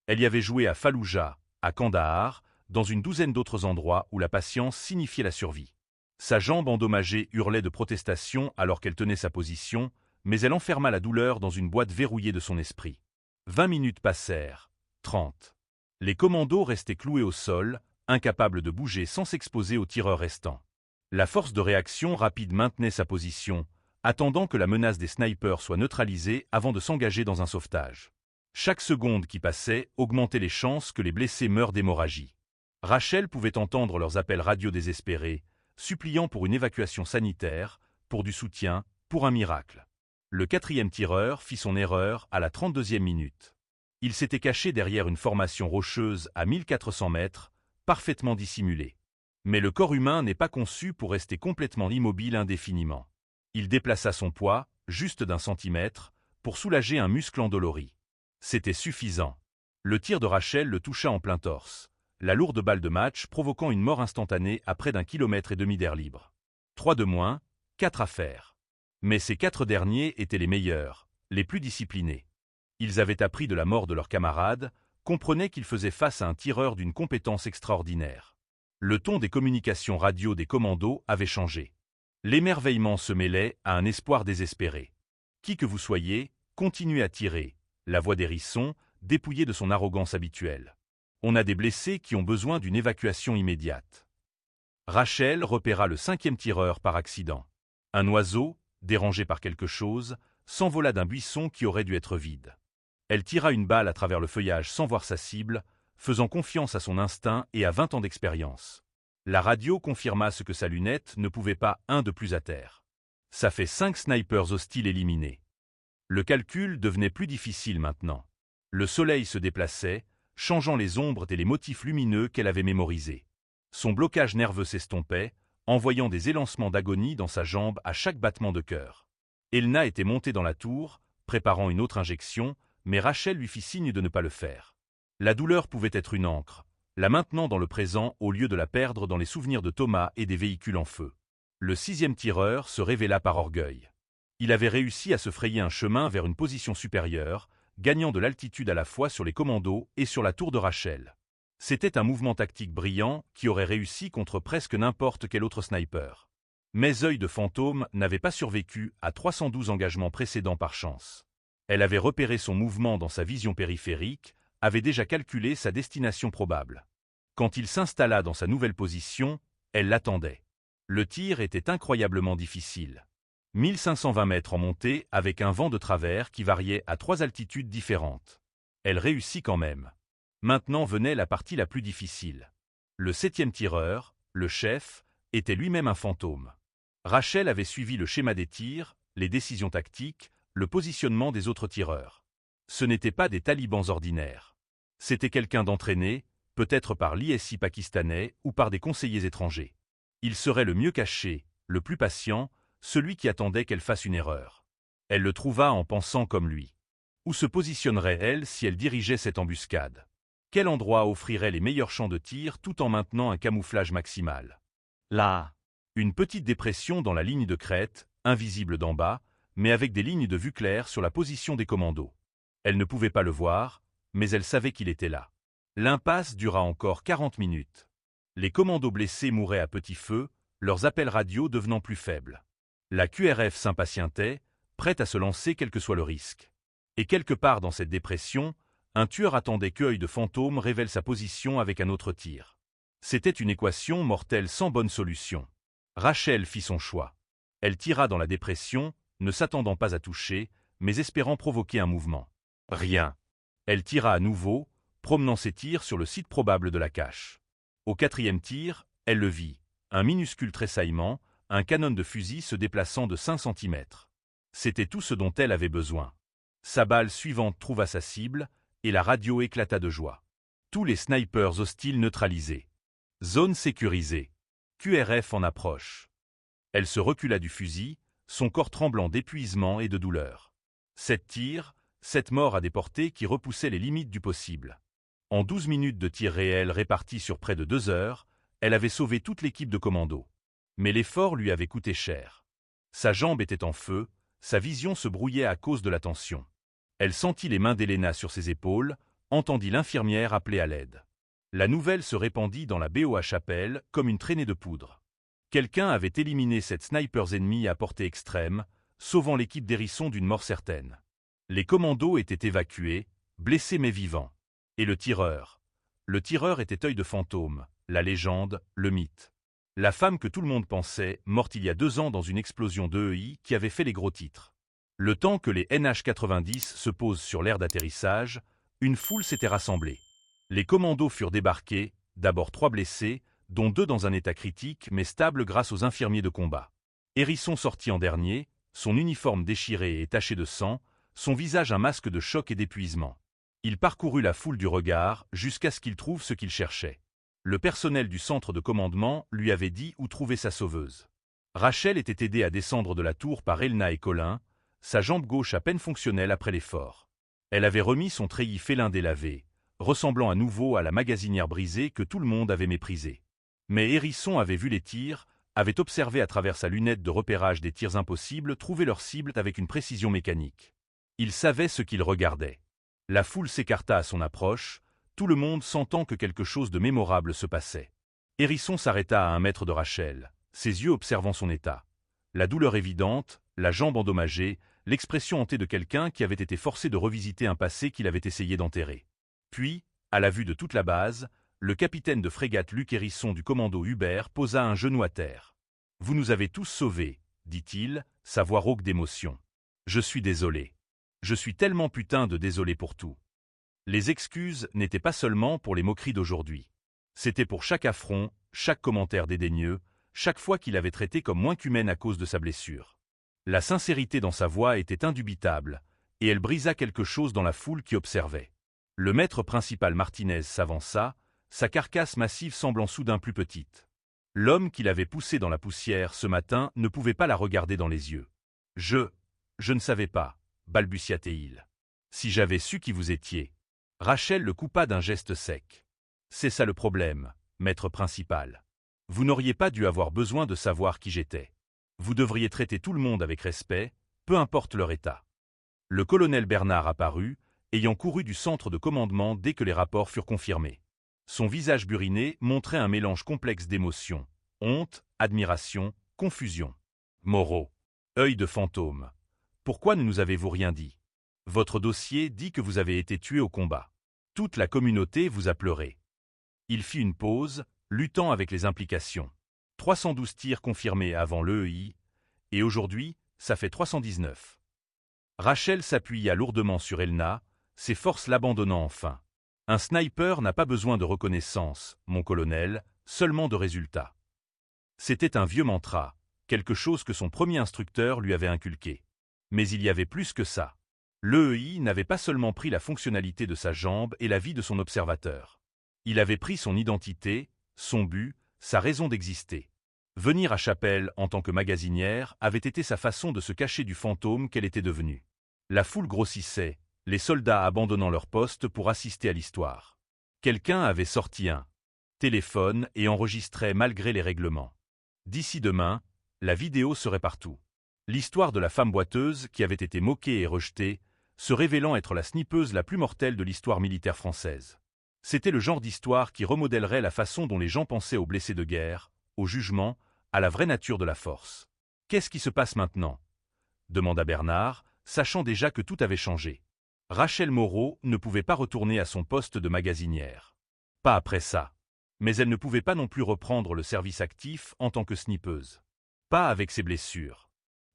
Elle y avait joué à Fallujah, à Kandahar, dans une douzaine d'autres endroits où la patience signifiait la survie. Sa jambe endommagée hurlait de protestation alors qu'elle tenait sa position, mais elle enferma la douleur dans une boîte verrouillée de son esprit. 20 minutes passèrent, 30. Les commandos restaient cloués au sol, incapables de bouger sans s'exposer aux tireurs restants. La force de réaction rapide maintenait sa position, attendant que la menace des snipers soit neutralisée avant de s'engager dans un sauvetage. Chaque seconde qui passait augmentait les chances que les blessés meurent d'hémorragie. Rachel pouvait entendre leurs appels radio désespérés, suppliant pour une évacuation sanitaire, pour du soutien, pour un miracle. Le quatrième tireur fit son erreur à la 32e minute. Il s'était caché derrière une formation rocheuse à 1400 mètres, parfaitement dissimulée. Mais le corps humain n'est pas conçu pour rester complètement immobile indéfiniment. Il déplaça son poids, juste d'1 centimètre, pour soulager un muscle endolori. C'était suffisant. Le tir de Rachel le toucha en plein torse, la lourde balle de match provoquant une mort instantanée à près d'1,5 km d'air libre. 3 de moins, 4 à faire. Mais ces 4 derniers étaient les meilleurs, les plus disciplinés. Ils avaient appris de la mort de leurs camarades, comprenaient qu'ils faisaient face à un tireur d'une compétence extraordinaire. Le ton des communications radio des commandos avait changé. L'émerveillement se mêlait à un espoir désespéré. Qui que vous soyez, continuez à tirer, la voix d'Hérisson, dépouillée de son arrogance habituelle. On a des blessés qui ont besoin d'une évacuation immédiate. Rachel repéra le 5e tireur par accident. Un oiseau, dérangé par quelque chose, s'envola d'un buisson qui aurait dû être vide. Elle tira une balle à travers le feuillage sans voir sa cible, faisant confiance à son instinct et à 20 ans d'expérience. La radio confirma ce que sa lunette ne pouvait pas, un de plus à terre. Ça fait 5 snipers hostiles éliminés. Le calcul devenait plus difficile maintenant. Le soleil se déplaçait, changeant les ombres et les motifs lumineux qu'elle avait mémorisés. Son blocage nerveux s'estompait, envoyant des élancements d'agonie dans sa jambe à chaque battement de cœur. Elna était montée dans la tour, préparant une autre injection, mais Rachel lui fit signe de ne pas le faire. La douleur pouvait être une ancre, la maintenant dans le présent au lieu de la perdre dans les souvenirs de Thomas et des véhicules en feu. Le 6e tireur se révéla par orgueil. Il avait réussi à se frayer un chemin vers une position supérieure, gagnant de l'altitude à la fois sur les commandos et sur la tour de Rachel. C'était un mouvement tactique brillant qui aurait réussi contre presque n'importe quel autre sniper. Mais Œil de fantôme n'avait pas survécu à 312 engagements précédents par chance. Elle avait repéré son mouvement dans sa vision périphérique, avait déjà calculé sa destination probable. Quand il s'installa dans sa nouvelle position, elle l'attendait. Le tir était incroyablement difficile. 1520 mètres en montée avec un vent de travers qui variait à 3 altitudes différentes. Elle réussit quand même. Maintenant venait la partie la plus difficile. Le 7e tireur, le chef, était lui-même un fantôme. Rachel avait suivi le schéma des tirs, les décisions tactiques, le positionnement des autres tireurs. Ce n'étaient pas des talibans ordinaires. C'était quelqu'un d'entraîné, peut-être par l'ISI pakistanais ou par des conseillers étrangers. Il serait le mieux caché, le plus patient, celui qui attendait qu'elle fasse une erreur. Elle le trouva en pensant comme lui. Où se positionnerait-elle si elle dirigeait cette embuscade? Quel endroit offrirait les meilleurs champs de tir tout en maintenant un camouflage maximal? Là, une petite dépression dans la ligne de crête, invisible d'en bas, mais avec des lignes de vue claires sur la position des commandos. Elle ne pouvait pas le voir, mais elle savait qu'il était là. L'impasse dura encore 40 minutes. Les commandos blessés mouraient à petit feu, leurs appels radio devenant plus faibles. La QRF s'impatientait, prête à se lancer quel que soit le risque. Et quelque part dans cette dépression, un tueur attendait qu'Œil de Fantôme révèle sa position avec un autre tir. C'était une équation mortelle sans bonne solution. Rachel fit son choix. Elle tira dans la dépression, ne s'attendant pas à toucher, mais espérant provoquer un mouvement. Rien. Elle tira à nouveau, promenant ses tirs sur le site probable de la cache. Au 4e tir, elle le vit. Un minuscule tressaillement, un canon de fusil se déplaçant de 5 cm. C'était tout ce dont elle avait besoin. Sa balle suivante trouva sa cible, et la radio éclata de joie. Tous les snipers hostiles neutralisés. Zone sécurisée. QRF en approche. Elle se recula du fusil, son corps tremblant d'épuisement et de douleur. 7 tirs, 7 morts à des portées qui repoussaient les limites du possible. En 12 minutes de tirs réels répartis sur près de 2 heures, elle avait sauvé toute l'équipe de commando. Mais l'effort lui avait coûté cher. Sa jambe était en feu, sa vision se brouillait à cause de la tension. Elle sentit les mains d'Elena sur ses épaules, entendit l'infirmière appeler à l'aide. La nouvelle se répandit dans la BOA Chapelle comme une traînée de poudre. Quelqu'un avait éliminé 7 snipers ennemis à portée extrême, sauvant l'équipe d'Hérisson d'une mort certaine. Les commandos étaient évacués, blessés mais vivants. Et le tireur? Le tireur était Œil de Fantôme, la légende, le mythe. La femme que tout le monde pensait, morte il y a 2 ans dans une explosion d'EI qui avait fait les gros titres. Le temps que les NH-90 se posent sur l'aire d'atterrissage, une foule s'était rassemblée. Les commandos furent débarqués, d'abord 3 blessés, dont 2 dans un état critique mais stable grâce aux infirmiers de combat. Hérisson sortit en dernier, son uniforme déchiré et taché de sang, son visage un masque de choc et d'épuisement. Il parcourut la foule du regard jusqu'à ce qu'il trouve ce qu'il cherchait. Le personnel du centre de commandement lui avait dit où trouver sa sauveuse. Rachel était aidée à descendre de la tour par Elna et Colin, sa jambe gauche à peine fonctionnelle après l'effort. Elle avait remis son treillis félin délavé, ressemblant à nouveau à la magasinière brisée que tout le monde avait méprisée. Mais Hérisson avait vu les tirs, avait observé à travers sa lunette de repérage des tirs impossibles trouver leur cible avec une précision mécanique. Il savait ce qu'il regardait. La foule s'écarta à son approche, tout le monde sentant que quelque chose de mémorable se passait. Hérisson s'arrêta à 1 mètre de Rachel, ses yeux observant son état. La douleur évidente, la jambe endommagée, l'expression hantée de quelqu'un qui avait été forcé de revisiter un passé qu'il avait essayé d'enterrer. Puis, à la vue de toute la base, le capitaine de frégate Luc Hérisson du commando Hubert posa un genou à terre. « Vous nous avez tous sauvés, dit-il, sa voix rauque d'émotion. Je suis désolé. Je suis tellement putain de désolé pour tout. » Les excuses n'étaient pas seulement pour les moqueries d'aujourd'hui. C'était pour chaque affront, chaque commentaire dédaigneux, chaque fois qu'il avait traité comme moins qu'humaine à cause de sa blessure. La sincérité dans sa voix était indubitable, et elle brisa quelque chose dans la foule qui observait. Le maître principal Martinez s'avança, sa carcasse massive semblant soudain plus petite. L'homme qui l'avait poussée dans la poussière ce matin ne pouvait pas la regarder dans les yeux. « Je ne savais pas, balbutia-t-il. Si j'avais su qui vous étiez. » Rachel le coupa d'un geste sec. « C'est ça le problème, maître principal. Vous n'auriez pas dû avoir besoin de savoir qui j'étais. Vous devriez traiter tout le monde avec respect, peu importe leur état. » Le colonel Bernard apparut, ayant couru du centre de commandement dès que les rapports furent confirmés. Son visage buriné montrait un mélange complexe d'émotions, honte, admiration, confusion. « Moreau. Œil de Fantôme. Pourquoi ne nous avez-vous rien dit? Votre dossier dit que vous avez été tué au combat. Toute la communauté vous a pleuré. » Il fit une pause, luttant avec les implications. 312 tirs confirmés avant l'EI, et aujourd'hui, ça fait 319. Rachel s'appuya lourdement sur Elna, ses forces l'abandonnant enfin. Un sniper n'a pas besoin de reconnaissance, mon colonel, seulement de résultats. C'était un vieux mantra, quelque chose que son premier instructeur lui avait inculqué. Mais il y avait plus que ça. L'EEI n'avait pas seulement pris la fonctionnalité de sa jambe et la vie de son observateur. Il avait pris son identité, son but, sa raison d'exister. Venir à Chapelle en tant que magasinière avait été sa façon de se cacher du fantôme qu'elle était devenue. La foule grossissait, les soldats abandonnant leur poste pour assister à l'histoire. Quelqu'un avait sorti un téléphone et enregistrait malgré les règlements. D'ici demain, la vidéo serait partout. L'histoire de la femme boiteuse qui avait été moquée et rejetée, se révélant être la snipeuse la plus mortelle de l'histoire militaire française. C'était le genre d'histoire qui remodèlerait la façon dont les gens pensaient aux blessés de guerre, au jugement, à la vraie nature de la force. « Qu'est-ce qui se passe maintenant » demanda Bernard, sachant déjà que tout avait changé. Rachel Moreau ne pouvait pas retourner à son poste de magasinière. Pas après ça. Mais elle ne pouvait pas non plus reprendre le service actif en tant que snipeuse. Pas avec ses blessures.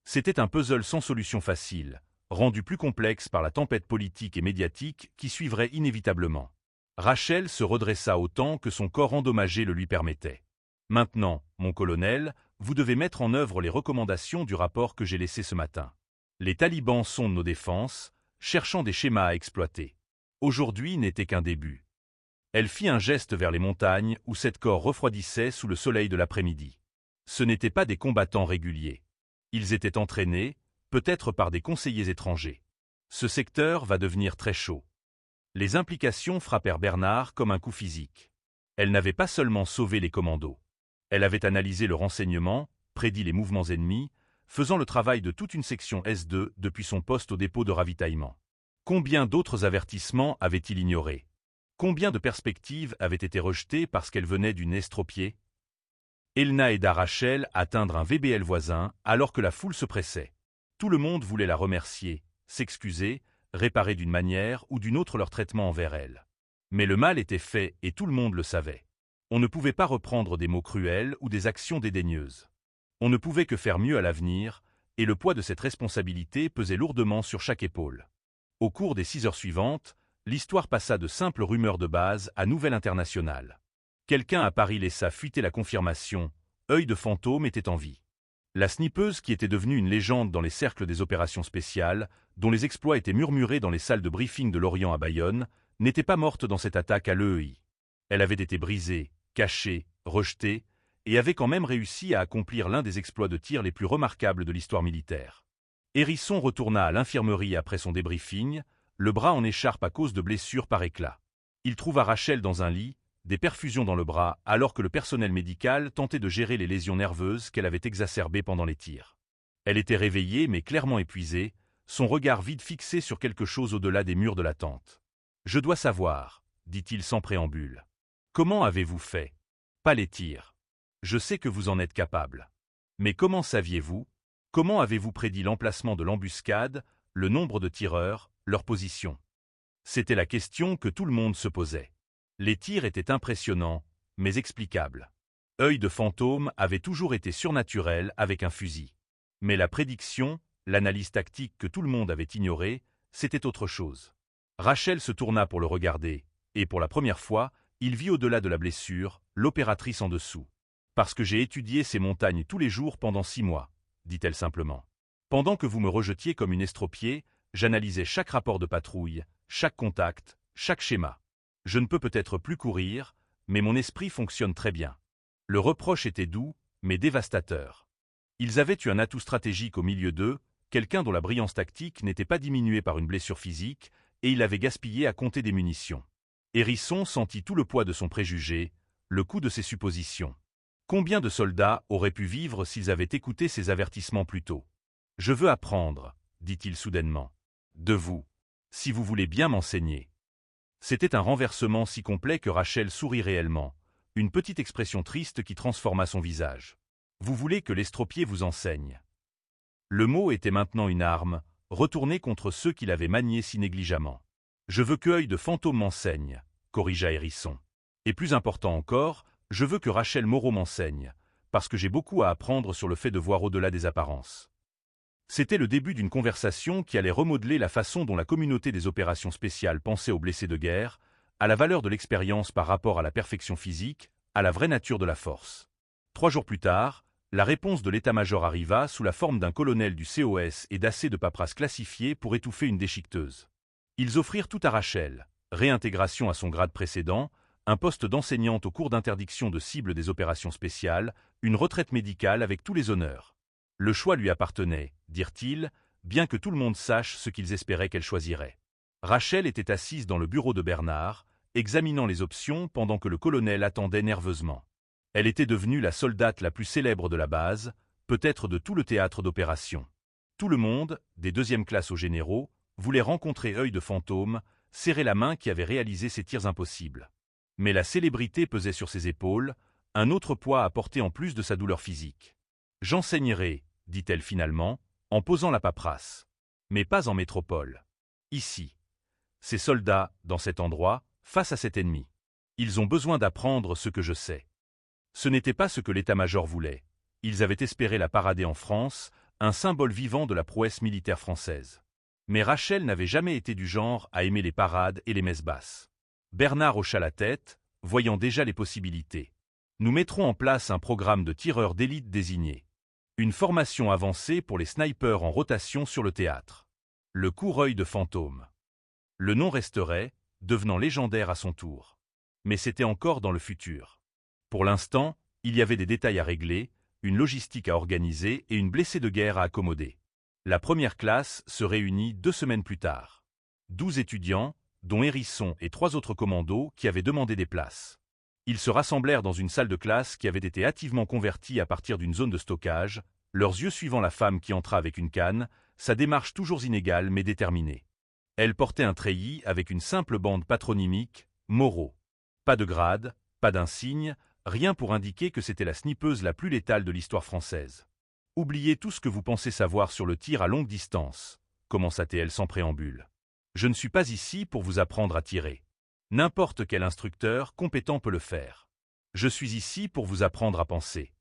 C'était un puzzle sans solution facile, rendu plus complexe par la tempête politique et médiatique qui suivrait inévitablement. Rachel se redressa autant que son corps endommagé le lui permettait. « Maintenant, mon colonel, vous devez mettre en œuvre les recommandations du rapport que j'ai laissé ce matin. Les talibans sondent nos défenses, cherchant des schémas à exploiter. Aujourd'hui n'était qu'un début. » Elle fit un geste vers les montagnes où cette corps refroidissait sous le soleil de l'après-midi. Ce n'étaient pas des combattants réguliers. Ils étaient entraînés, peut-être par des conseillers étrangers. Ce secteur va devenir très chaud. Les implications frappèrent Bernard comme un coup physique. Elle n'avait pas seulement sauvé les commandos. Elle avait analysé le renseignement, prédit les mouvements ennemis, faisant le travail de toute une section S2 depuis son poste au dépôt de ravitaillement. Combien d'autres avertissements avait-il ignorés? Combien de perspectives avaient été rejetées parce qu'elle venait d'une estropiée? Elna aida Rachel à atteindre un VBL voisin alors que la foule se pressait. Tout le monde voulait la remercier, s'excuser, réparer d'une manière ou d'une autre leur traitement envers elle. Mais le mal était fait et tout le monde le savait. On ne pouvait pas reprendre des mots cruels ou des actions dédaigneuses. On ne pouvait que faire mieux à l'avenir, et le poids de cette responsabilité pesait lourdement sur chaque épaule. Au cours des 6 heures suivantes, l'histoire passa de simples rumeurs de base à nouvelles internationales. Quelqu'un à Paris laissa fuiter la confirmation, Œil de fantôme était en vie. La snipeuse qui était devenue une légende dans les cercles des opérations spéciales, dont les exploits étaient murmurés dans les salles de briefing de Lorient à Bayonne, n'était pas morte dans cette attaque à l'EEI. Elle avait été brisée, cachée, rejetée, et avait quand même réussi à accomplir l'un des exploits de tir les plus remarquables de l'histoire militaire. Hérisson retourna à l'infirmerie après son débriefing, le bras en écharpe à cause de blessures par éclat. Il trouva Rachel dans un lit, des perfusions dans le bras, alors que le personnel médical tentait de gérer les lésions nerveuses qu'elle avait exacerbées pendant les tirs. Elle était réveillée mais clairement épuisée, son regard vide fixé sur quelque chose au-delà des murs de la tente. « Je dois savoir, » dit-il sans préambule. « Comment avez-vous fait? Pas les tirs. Je sais que vous en êtes capable. Mais comment saviez-vous? Comment avez-vous prédit l'emplacement de l'embuscade, le nombre de tireurs, leur position? » C'était la question que tout le monde se posait. Les tirs étaient impressionnants, mais explicables. Œil de fantôme avait toujours été surnaturel avec un fusil. Mais la prédiction, l'analyse tactique que tout le monde avait ignorée, c'était autre chose. Rachel se tourna pour le regarder, et pour la première fois, il vit au-delà de la blessure, l'opératrice en dessous. « Parce que j'ai étudié ces montagnes tous les jours pendant 6 mois, » dit-elle simplement. « Pendant que vous me rejetiez comme une estropiée, j'analysais chaque rapport de patrouille, chaque contact, chaque schéma. Je ne peux peut-être plus courir, mais mon esprit fonctionne très bien. » Le reproche était doux, mais dévastateur. Ils avaient eu un atout stratégique au milieu d'eux, quelqu'un dont la brillance tactique n'était pas diminuée par une blessure physique, et il avait gaspillé à compter des munitions. Hérisson sentit tout le poids de son préjugé, le coût de ses suppositions. Combien de soldats auraient pu vivre s'ils avaient écouté ces avertissements plus tôt? « Je veux apprendre, » dit-il soudainement. « De vous, si vous voulez bien m'enseigner. » C'était un renversement si complet que Rachel sourit réellement, une petite expression triste qui transforma son visage. « Vous voulez que l'estropié vous enseigne. » Le mot était maintenant une arme, retournée contre ceux qui l'avaient manié si négligemment. « Je veux que Œil de fantôme m'enseigne, » corrigea Hérisson. « Et plus important encore, je veux que Rachel Moreau m'enseigne, parce que j'ai beaucoup à apprendre sur le fait de voir au-delà des apparences. » C'était le début d'une conversation qui allait remodeler la façon dont la communauté des opérations spéciales pensait aux blessés de guerre, à la valeur de l'expérience par rapport à la perfection physique, à la vraie nature de la force. 3 jours plus tard, la réponse de l'état-major arriva sous la forme d'un colonel du COS et d'assez de paperasse classifiée pour étouffer une déchiqueteuse. Ils offrirent tout à Rachel, réintégration à son grade précédent, un poste d'enseignante au cours d'interdiction de cible des opérations spéciales, une retraite médicale avec tous les honneurs. Le choix lui appartenait, dirent-ils, bien que tout le monde sache ce qu'ils espéraient qu'elle choisirait. Rachel était assise dans le bureau de Bernard, examinant les options pendant que le colonel attendait nerveusement. Elle était devenue la soldate la plus célèbre de la base, peut-être de tout le théâtre d'opération. Tout le monde, des 2e classes aux généraux, voulait rencontrer Œil de Fantôme, serrer la main qui avait réalisé ces tirs impossibles. Mais la célébrité pesait sur ses épaules, un autre poids à porter en plus de sa douleur physique. « J'enseignerai », dit-elle finalement, en posant la paperasse. Mais pas en métropole. Ici. Ces soldats, dans cet endroit, face à cet ennemi. Ils ont besoin d'apprendre ce que je sais. Ce n'était pas ce que l'état-major voulait. Ils avaient espéré la parader en France, un symbole vivant de la prouesse militaire française. Mais Rachel n'avait jamais été du genre à aimer les parades et les messes basses. Bernard hocha la tête, voyant déjà les possibilités. Nous mettrons en place un programme de tireurs d'élite désignés. Une formation avancée pour les snipers en rotation sur le théâtre. Le court œil de fantôme. Le nom resterait, devenant légendaire à son tour. Mais c'était encore dans le futur. Pour l'instant, il y avait des détails à régler, une logistique à organiser et une blessée de guerre à accommoder. La première classe se réunit 2 semaines plus tard. 12 étudiants, dont Hérisson et 3 autres commandos qui avaient demandé des places. Ils se rassemblèrent dans une salle de classe qui avait été hâtivement convertie à partir d'une zone de stockage, leurs yeux suivant la femme qui entra avec une canne, sa démarche toujours inégale mais déterminée. Elle portait un treillis avec une simple bande patronymique, Moreau. Pas de grade, pas d'insigne, rien pour indiquer que c'était la snipeuse la plus létale de l'histoire française. « Oubliez tout ce que vous pensez savoir sur le tir à longue distance », commença-t-elle sans préambule. « Je ne suis pas ici pour vous apprendre à tirer. N'importe quel instructeur compétent peut le faire. Je suis ici pour vous apprendre à penser. »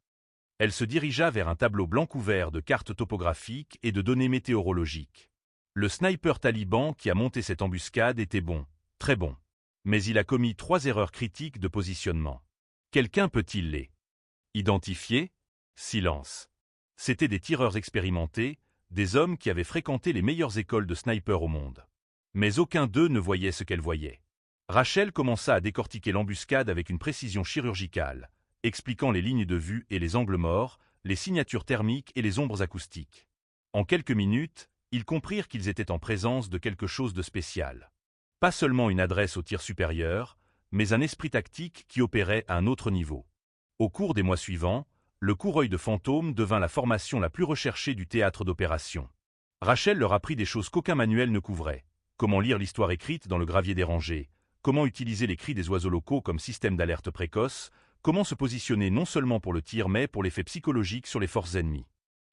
Elle se dirigea vers un tableau blanc couvert de cartes topographiques et de données météorologiques. Le sniper taliban qui a monté cette embuscade était bon, très bon. Mais il a commis 3 erreurs critiques de positionnement. Quelqu'un peut-il les identifier? Silence. C'étaient des tireurs expérimentés, des hommes qui avaient fréquenté les meilleures écoles de snipers au monde. Mais aucun d'eux ne voyait ce qu'elle voyait. Rachel commença à décortiquer l'embuscade avec une précision chirurgicale, expliquant les lignes de vue et les angles morts, les signatures thermiques et les ombres acoustiques. En quelques minutes, ils comprirent qu'ils étaient en présence de quelque chose de spécial. Pas seulement une adresse au tir supérieur, mais un esprit tactique qui opérait à un autre niveau. Au cours des mois suivants, le court œil de fantôme devint la formation la plus recherchée du théâtre d'opération. Rachel leur apprit des choses qu'aucun manuel ne couvrait. Comment lire l'histoire écrite dans le gravier des rangées, comment utiliser les cris des oiseaux locaux comme système d'alerte précoce, comment se positionner non seulement pour le tir mais pour l'effet psychologique sur les forces ennemies.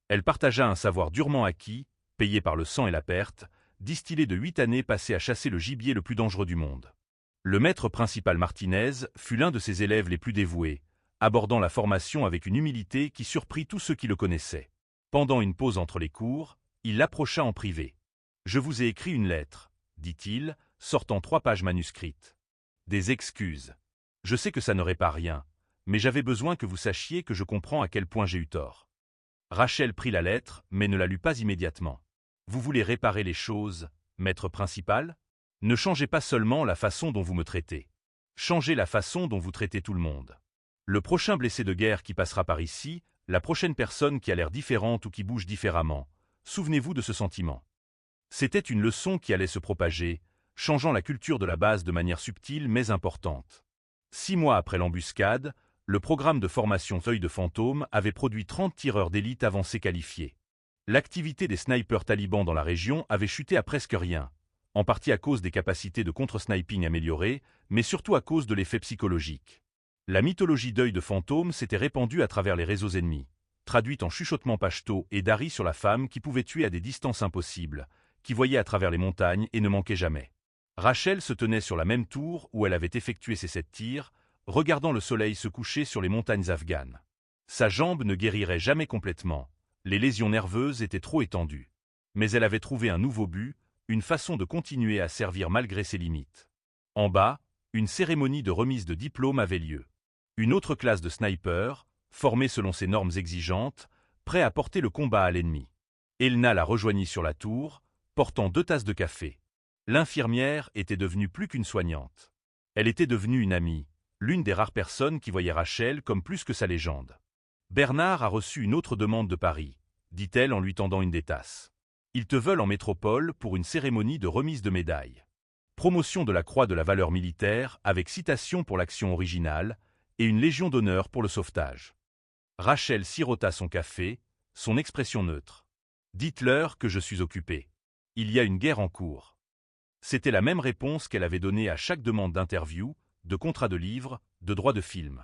Elle partagea un savoir durement acquis, payé par le sang et la perte, distillé de 8 années passées à chasser le gibier le plus dangereux du monde. Le maître principal Martinez fut l'un de ses élèves les plus dévoués, abordant la formation avec une humilité qui surprit tous ceux qui le connaissaient. Pendant une pause entre les cours, il l'approcha en privé. « Je vous ai écrit une lettre, » dit-il, sortant 3 pages manuscrites. « Des excuses. Je sais que ça ne répare rien, mais j'avais besoin que vous sachiez que je comprends à quel point j'ai eu tort. » Rachel prit la lettre, mais ne la lut pas immédiatement. « Vous voulez réparer les choses, maître principal? Ne changez pas seulement la façon dont vous me traitez. Changez la façon dont vous traitez tout le monde. Le prochain blessé de guerre qui passera par ici, la prochaine personne qui a l'air différente ou qui bouge différemment, souvenez-vous de ce sentiment. » C'était une leçon qui allait se propager, changeant la culture de la base de manière subtile mais importante. 6 mois après l'embuscade, le programme de formation œil de fantôme avait produit 30 tireurs d'élite avancés qualifiés. L'activité des snipers talibans dans la région avait chuté à presque rien, en partie à cause des capacités de contre-sniping améliorées, mais surtout à cause de l'effet psychologique. La mythologie d'œil de fantôme s'était répandue à travers les réseaux ennemis, traduite en chuchotements pachto et d'ari sur la femme qui pouvait tuer à des distances impossibles, qui voyait à travers les montagnes et ne manquait jamais. Rachel se tenait sur la même tour où elle avait effectué ses 7 tirs, regardant le soleil se coucher sur les montagnes afghanes. Sa jambe ne guérirait jamais complètement, Les lésions nerveuses étaient trop étendues. Mais elle avait trouvé un nouveau but, une façon de continuer à servir malgré ses limites. En bas, une cérémonie de remise de diplôme avait lieu. Une autre classe de snipers, formée selon ses normes exigeantes, prêt à porter le combat à l'ennemi. Elna la rejoignit sur la tour, portant 2 tasses de café. L'infirmière était devenue plus qu'une soignante. Elle était devenue une amie, l'une des rares personnes qui voyaient Rachel comme plus que sa légende. Bernard a reçu une autre demande de Paris, dit-elle en lui tendant une des tasses. Ils te veulent en métropole pour une cérémonie de remise de médailles. Promotion de la Croix de la valeur militaire avec citation pour l'action originale et une Légion d'honneur pour le sauvetage. Rachel sirota son café, son expression neutre. Dites-leur que je suis occupée. Il y a une guerre en cours. C'était la même réponse qu'elle avait donnée à chaque demande d'interview, de contrat de livre, de droit de film.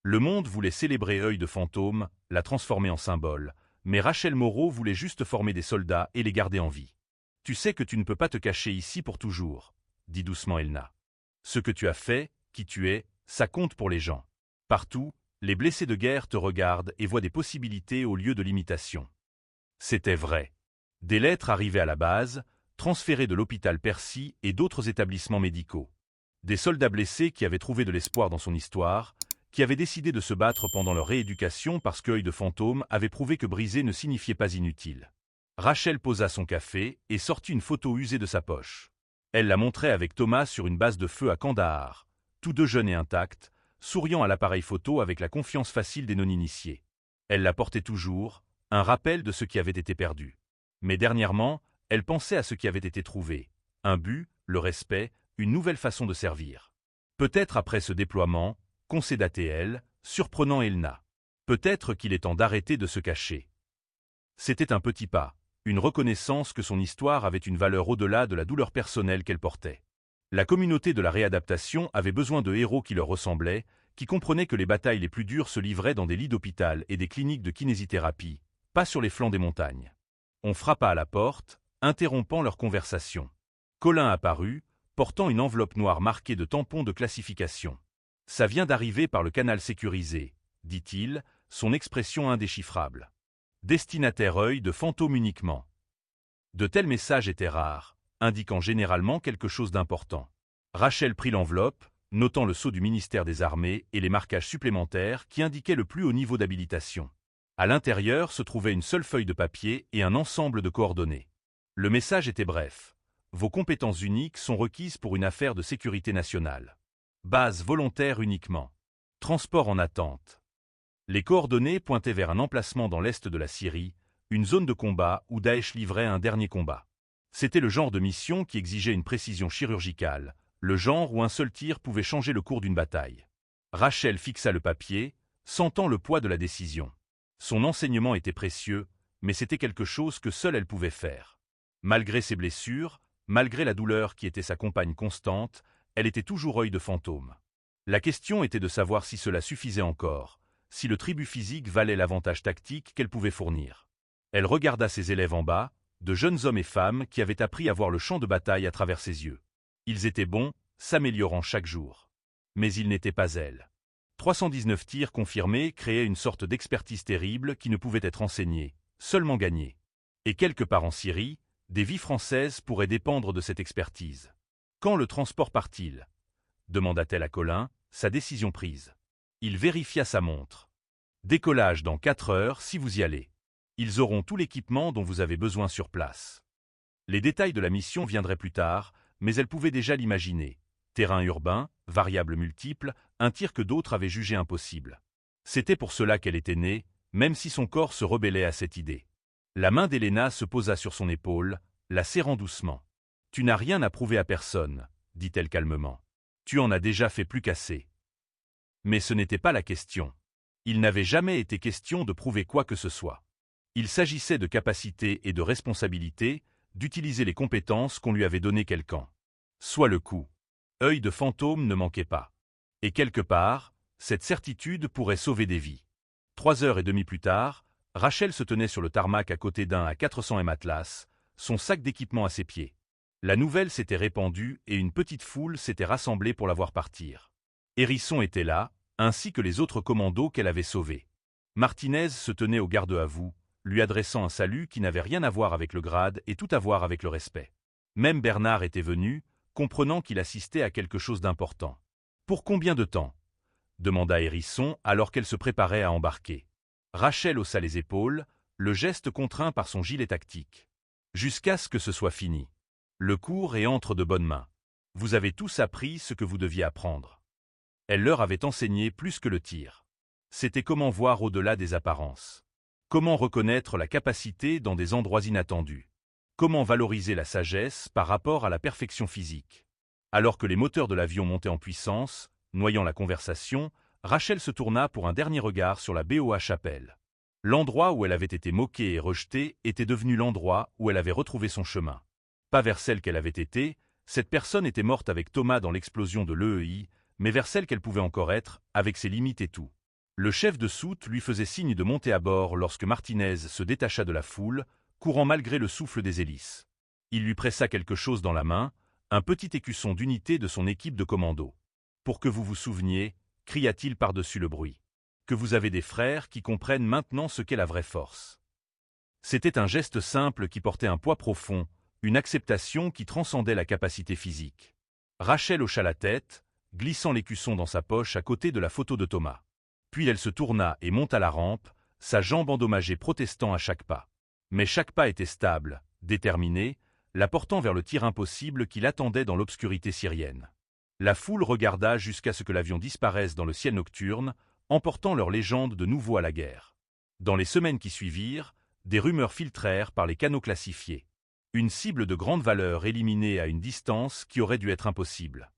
Le monde voulait célébrer Œil de Fantôme, la transformer en symbole, mais Rachel Moreau voulait juste former des soldats et les garder en vie. Tu sais que tu ne peux pas te cacher ici pour toujours, dit doucement Elna. Ce que tu as fait, qui tu es, ça compte pour les gens. Partout, les blessés de guerre te regardent et voient des possibilités au lieu de l'imitation. C'était vrai. Des lettres arrivaient à la base, transférées de l'hôpital Percy et d'autres établissements médicaux. Des soldats blessés qui avaient trouvé de l'espoir dans son histoire, qui avaient décidé de se battre pendant leur rééducation parce qu'Œil de Fantôme avait prouvé que briser ne signifiait pas inutile. Rachel posa son café et sortit une photo usée de sa poche. Elle la montrait avec Thomas sur une base de feu à Kandahar, tous deux jeunes et intacts, souriant à l'appareil photo avec la confiance facile des non-initiés. Elle la portait toujours, un rappel de ce qui avait été perdu. Mais dernièrement, elle pensait à ce qui avait été trouvé. Un but, le respect, une nouvelle façon de servir. Peut-être après ce déploiement, concéda-t-elle, surprenant Elna. Peut-être qu'il est temps d'arrêter de se cacher. C'était un petit pas, une reconnaissance que son histoire avait une valeur au-delà de la douleur personnelle qu'elle portait. La communauté de la réadaptation avait besoin de héros qui leur ressemblaient, qui comprenaient que les batailles les plus dures se livraient dans des lits d'hôpital et des cliniques de kinésithérapie, pas sur les flancs des montagnes. On frappa à la porte, interrompant leur conversation. Colin apparut, portant une enveloppe noire marquée de tampons de classification. « Ça vient d'arriver par le canal sécurisé », dit-il, son expression indéchiffrable. Destinataire Œil de Fantôme uniquement. De tels messages étaient rares, indiquant généralement quelque chose d'important. Rachel prit l'enveloppe, notant le sceau du ministère des Armées et les marquages supplémentaires qui indiquaient le plus haut niveau d'habilitation. À l'intérieur se trouvait une seule feuille de papier et un ensemble de coordonnées. Le message était bref. Vos compétences uniques sont requises pour une affaire de sécurité nationale. Base volontaire uniquement. Transport en attente. Les coordonnées pointaient vers un emplacement dans l'est de la Syrie, une zone de combat où Daesh livrait un dernier combat. C'était le genre de mission qui exigeait une précision chirurgicale, le genre où un seul tir pouvait changer le cours d'une bataille. Rachel fixa le papier, sentant le poids de la décision. Son enseignement était précieux, mais c'était quelque chose que seule elle pouvait faire. Malgré ses blessures, malgré la douleur qui était sa compagne constante, elle était toujours Œil de Fantôme. La question était de savoir si cela suffisait encore, si le tribut physique valait l'avantage tactique qu'elle pouvait fournir. Elle regarda ses élèves en bas, de jeunes hommes et femmes qui avaient appris à voir le champ de bataille à travers ses yeux. Ils étaient bons, s'améliorant chaque jour. Mais ils n'étaient pas elle. 319 tirs confirmés créaient une sorte d'expertise terrible qui ne pouvait être enseignée, seulement gagnée. Et quelque part en Syrie, des vies françaises pourraient dépendre de cette expertise. Quand le transport part-il ? Demanda-t-elle à Colin, sa décision prise. Il vérifia sa montre. Décollage dans 4 heures si vous y allez. Ils auront tout l'équipement dont vous avez besoin sur place. Les détails de la mission viendraient plus tard, mais elle pouvait déjà l'imaginer. Terrain urbain, variables multiples, un tir que d'autres avaient jugé impossible. C'était pour cela qu'elle était née, même si son corps se rebellait à cette idée. La main d'Elena se posa sur son épaule, la serrant doucement. « Tu n'as rien à prouver à personne, » dit-elle calmement. « Tu en as déjà fait plus qu'assez. » Mais ce n'était pas la question. Il n'avait jamais été question de prouver quoi que ce soit. Il s'agissait de capacité et de responsabilité, d'utiliser les compétences qu'on lui avait données quelqu'un. Soit le coup. Œil de Fantôme ne manquait pas. Et quelque part, cette certitude pourrait sauver des vies. 3h30 plus tard, Rachel se tenait sur le tarmac à côté d'un A400M Atlas, son sac d'équipement à ses pieds. La nouvelle s'était répandue et une petite foule s'était rassemblée pour la voir partir. Hérisson était là, ainsi que les autres commandos qu'elle avait sauvés. Martinez se tenait au garde-à-vous, lui adressant un salut qui n'avait rien à voir avec le grade et tout à voir avec le respect. Même Bernard était venu, comprenant qu'il assistait à quelque chose d'important. « Pour combien de temps ?» demanda Hérisson alors qu'elle se préparait à embarquer. Rachel haussa les épaules, le geste contraint par son gilet tactique. « Jusqu'à ce que ce soit fini. Le cours est entre de bonnes mains. Vous avez tous appris ce que vous deviez apprendre. » Elle leur avait enseigné plus que le tir. C'était comment voir au-delà des apparences. Comment reconnaître la capacité dans des endroits inattendus. Comment valoriser la sagesse par rapport à la perfection physique. Alors que les moteurs de l'avion montaient en puissance, noyant la conversation, Rachel se tourna pour un dernier regard sur la BOA Chapelle. L'endroit où elle avait été moquée et rejetée était devenu l'endroit où elle avait retrouvé son chemin. Pas vers celle qu'elle avait été, cette personne était morte avec Thomas dans l'explosion de l'EEI, mais vers celle qu'elle pouvait encore être, avec ses limites et tout. Le chef de soute lui faisait signe de monter à bord lorsque Martinez se détacha de la foule, courant malgré le souffle des hélices. Il lui pressa quelque chose dans la main, un petit écusson d'unité de son équipe de commando. « Pour que vous vous souveniez », cria-t-il par-dessus le bruit, « que vous avez des frères qui comprennent maintenant ce qu'est la vraie force. » C'était un geste simple qui portait un poids profond, une acceptation qui transcendait la capacité physique. Rachel hocha la tête, glissant l'écusson dans sa poche à côté de la photo de Thomas. Puis elle se tourna et monta la rampe, sa jambe endommagée protestant à chaque pas. Mais chaque pas était stable, déterminé, la portant vers le tir impossible qui l'attendait dans l'obscurité syrienne. La foule regarda jusqu'à ce que l'avion disparaisse dans le ciel nocturne, emportant leur légende de nouveau à la guerre. Dans les semaines qui suivirent, des rumeurs filtrèrent par les canaux classifiés. Une cible de grande valeur éliminée à une distance qui aurait dû être impossible.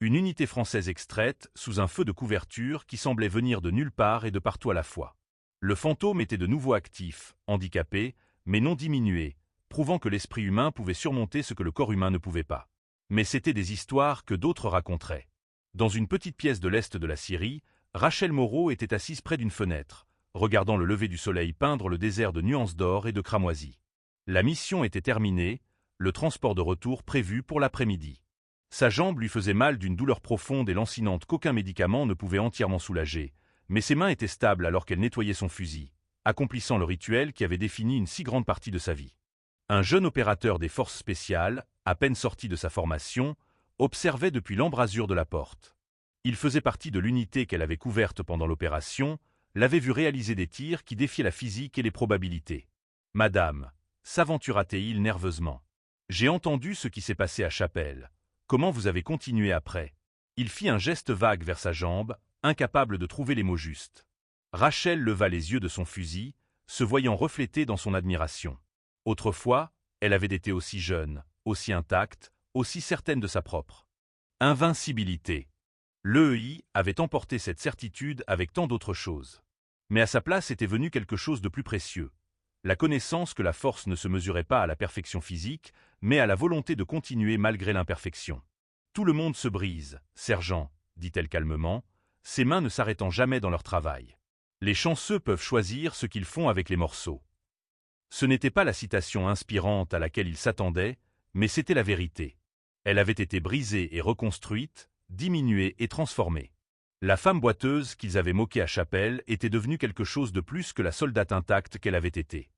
Une unité française extraite sous un feu de couverture qui semblait venir de nulle part et de partout à la fois. Le fantôme était de nouveau actif, handicapé, mais non diminué, prouvant que l'esprit humain pouvait surmonter ce que le corps humain ne pouvait pas. Mais c'étaient des histoires que d'autres raconteraient. Dans une petite pièce de l'est de la Syrie, Rachel Moreau était assise près d'une fenêtre, regardant le lever du soleil peindre le désert de nuances d'or et de cramoisis. La mission était terminée, le transport de retour prévu pour l'après-midi. Sa jambe lui faisait mal d'une douleur profonde et lancinante qu'aucun médicament ne pouvait entièrement soulager, mais ses mains étaient stables alors qu'elle nettoyait son fusil, accomplissant le rituel qui avait défini une si grande partie de sa vie. Un jeune opérateur des forces spéciales, à peine sorti de sa formation, observait depuis l'embrasure de la porte. Il faisait partie de l'unité qu'elle avait couverte pendant l'opération, l'avait vu réaliser des tirs qui défiaient la physique et les probabilités. « Madame » s'aventura-t-il nerveusement. « J'ai entendu ce qui s'est passé à Chapelle. Comment vous avez continué après ?» Il fit un geste vague vers sa jambe, incapable de trouver les mots justes. Rachel leva les yeux de son fusil, se voyant reflétée dans son admiration. Autrefois, elle avait été aussi jeune, aussi intacte, aussi certaine de sa propre invincibilité. L'EEI avait emporté cette certitude avec tant d'autres choses. Mais à sa place était venu quelque chose de plus précieux. La connaissance que la force ne se mesurait pas à la perfection physique, mais à la volonté de continuer malgré l'imperfection. « Tout le monde se brise, sergent, » dit-elle calmement, ses mains ne s'arrêtant jamais dans leur travail. Les chanceux peuvent choisir ce qu'ils font avec les morceaux. Ce n'était pas la citation inspirante à laquelle il s'attendait, mais c'était la vérité. Elle avait été brisée et reconstruite, diminuée et transformée. La femme boiteuse qu'ils avaient moquée à Chapelle était devenue quelque chose de plus que la soldate intacte qu'elle avait été.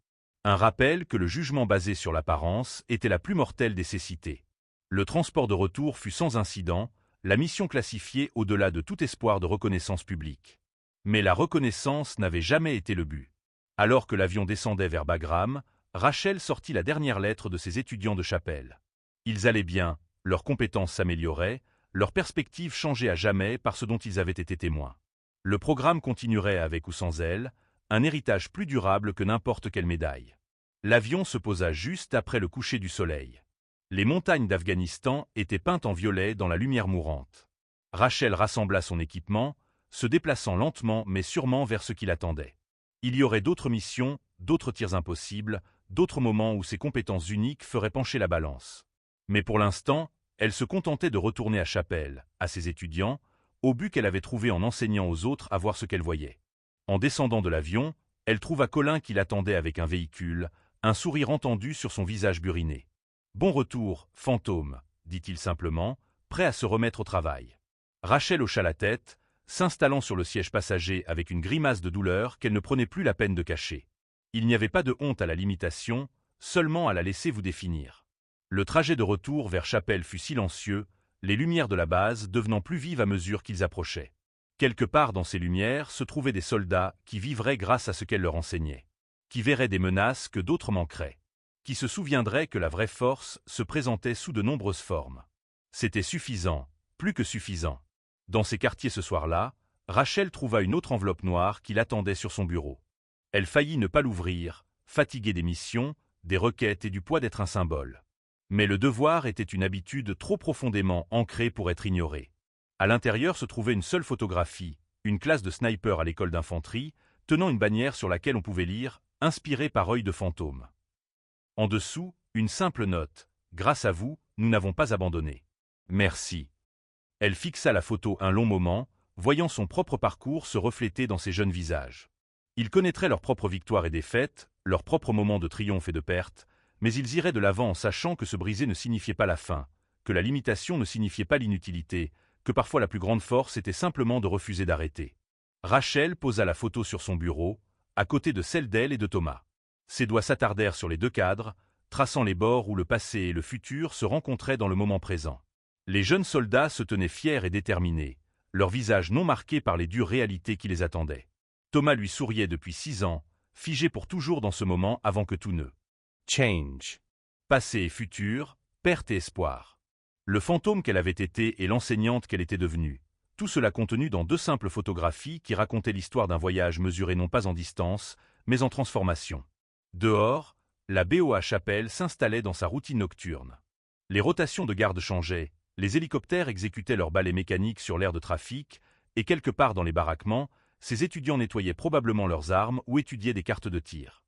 Un rappel que le jugement basé sur l'apparence était la plus mortelle des cécités. Le transport de retour fut sans incident, la mission classifiée au-delà de tout espoir de reconnaissance publique. Mais la reconnaissance n'avait jamais été le but. Alors que l'avion descendait vers Bagram, Rachel sortit la dernière lettre de ses étudiants de Chapelle. Ils allaient bien, leurs compétences s'amélioraient, leurs perspectives changeaient à jamais par ce dont ils avaient été témoins. Le programme continuerait avec ou sans elle, un héritage plus durable que n'importe quelle médaille. L'avion se posa juste après le coucher du soleil. Les montagnes d'Afghanistan étaient peintes en violet dans la lumière mourante. Rachel rassembla son équipement, se déplaçant lentement mais sûrement vers ce qui l'attendait. Il y aurait d'autres missions, d'autres tirs impossibles, d'autres moments où ses compétences uniques feraient pencher la balance. Mais pour l'instant, elle se contentait de retourner à Chapelle, à ses étudiants, au but qu'elle avait trouvé en enseignant aux autres à voir ce qu'elle voyait. En descendant de l'avion, elle trouva Colin qui l'attendait avec un véhicule, un sourire entendu sur son visage buriné. « Bon retour, fantôme », dit-il simplement, prêt à se remettre au travail. Rachel hocha la tête, s'installant sur le siège passager avec une grimace de douleur qu'elle ne prenait plus la peine de cacher. Il n'y avait pas de honte à la limitation, seulement à la laisser vous définir. Le trajet de retour vers Chapelle fut silencieux, les lumières de la base devenant plus vives à mesure qu'ils approchaient. Quelque part dans ces lumières se trouvaient des soldats qui vivraient grâce à ce qu'elle leur enseignait, qui verraient des menaces que d'autres manqueraient, qui se souviendraient que la vraie force se présentait sous de nombreuses formes. C'était suffisant, plus que suffisant. Dans ces quartiers ce soir-là, Rachel trouva une autre enveloppe noire qui l'attendait sur son bureau. Elle faillit ne pas l'ouvrir, fatiguée des missions, des requêtes et du poids d'être un symbole. Mais le devoir était une habitude trop profondément ancrée pour être ignorée. À l'intérieur se trouvait une seule photographie, une classe de snipers à l'école d'infanterie, tenant une bannière sur laquelle on pouvait lire « Inspiré par œil de fantôme ». En dessous, une simple note « Grâce à vous, nous n'avons pas abandonné. Merci ». Elle fixa la photo un long moment, voyant son propre parcours se refléter dans ses jeunes visages. Ils connaîtraient leurs propres victoires et défaites, leurs propres moments de triomphe et de perte, mais ils iraient de l'avant en sachant que se briser ne signifiait pas la fin, que la limitation ne signifiait pas l'inutilité, que parfois la plus grande force était simplement de refuser d'arrêter. Rachel posa la photo sur son bureau, à côté de celle d'elle et de Thomas. Ses doigts s'attardèrent sur les deux cadres, traçant les bords où le passé et le futur se rencontraient dans le moment présent. Les jeunes soldats se tenaient fiers et déterminés, leurs visages non marqués par les dures réalités qui les attendaient. Thomas lui souriait depuis 6 ans, figé pour toujours dans ce moment avant que tout ne change. Passé et futur, perte et espoir. Le fantôme qu'elle avait été et l'enseignante qu'elle était devenue. Tout cela contenu dans 2 simples photographies qui racontaient l'histoire d'un voyage mesuré non pas en distance, mais en transformation. Dehors, la BOA Chapelle s'installait dans sa routine nocturne. Les rotations de garde changeaient, les hélicoptères exécutaient leurs balais mécaniques sur l'aire de trafic, et quelque part dans les baraquements, ces étudiants nettoyaient probablement leurs armes ou étudiaient des cartes de tir.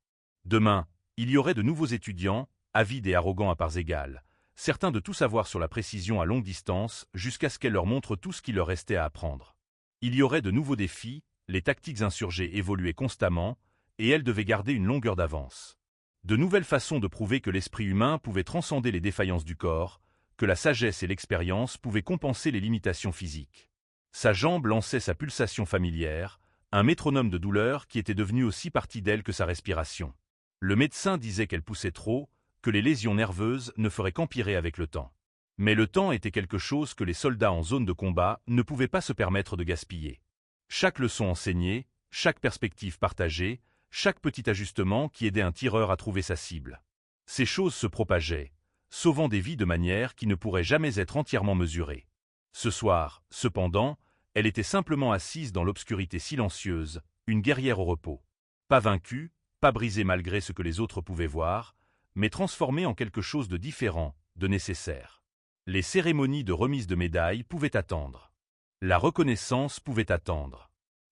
Demain, il y aurait de nouveaux étudiants, avides et arrogants à parts égales, certains de tout savoir sur la précision à longue distance jusqu'à ce qu'elle leur montre tout ce qu'il leur restait à apprendre. Il y aurait de nouveaux défis, les tactiques insurgées évoluaient constamment, et elle devait garder une longueur d'avance. De nouvelles façons de prouver que l'esprit humain pouvait transcender les défaillances du corps, que la sagesse et l'expérience pouvaient compenser les limitations physiques. Sa jambe lançait sa pulsation familière, un métronome de douleur qui était devenu aussi partie d'elle que sa respiration. Le médecin disait qu'elle poussait trop, que les lésions nerveuses ne feraient qu'empirer avec le temps. Mais le temps était quelque chose que les soldats en zone de combat ne pouvaient pas se permettre de gaspiller. Chaque leçon enseignée, chaque perspective partagée, chaque petit ajustement qui aidait un tireur à trouver sa cible. Ces choses se propageaient, sauvant des vies de manière qui ne pourrait jamais être entièrement mesurée. Ce soir, cependant, elle était simplement assise dans l'obscurité silencieuse, une guerrière au repos. Pas vaincue, pas brisée malgré ce que les autres pouvaient voir, mais transformée en quelque chose de différent, de nécessaire. Les cérémonies de remise de médailles pouvaient attendre. La reconnaissance pouvait attendre.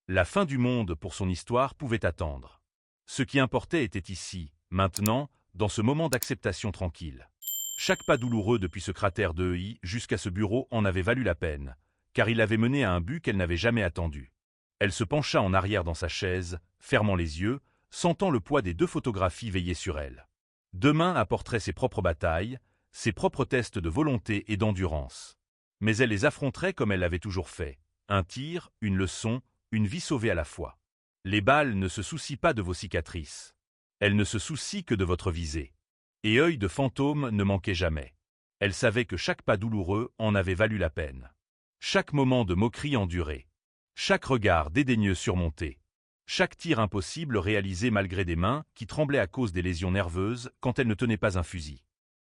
La fin du monde pour son histoire pouvait attendre. Ce qui importait était ici, maintenant, dans ce moment d'acceptation tranquille. Chaque pas douloureux depuis ce cratère de EI jusqu'à ce bureau en avait valu la peine, car il avait mené à un but qu'elle n'avait jamais attendu. Elle se pencha en arrière dans sa chaise, fermant les yeux, sentant le poids des 2 photographies veiller sur elle. Demain apporterait ses propres batailles, ses propres tests de volonté et d'endurance. Mais elle les affronterait comme elle l'avait toujours fait. Un tir, une leçon, une vie sauvée à la fois. Les balles ne se soucient pas de vos cicatrices. Elles ne se soucient que de votre visée. Et œil de fantôme ne manquait jamais. Elle savait que chaque pas douloureux en avait valu la peine. Chaque moment de moquerie enduré. Chaque regard dédaigneux surmonté. Chaque tir impossible réalisé malgré des mains qui tremblaient à cause des lésions nerveuses quand elle ne tenait pas un fusil.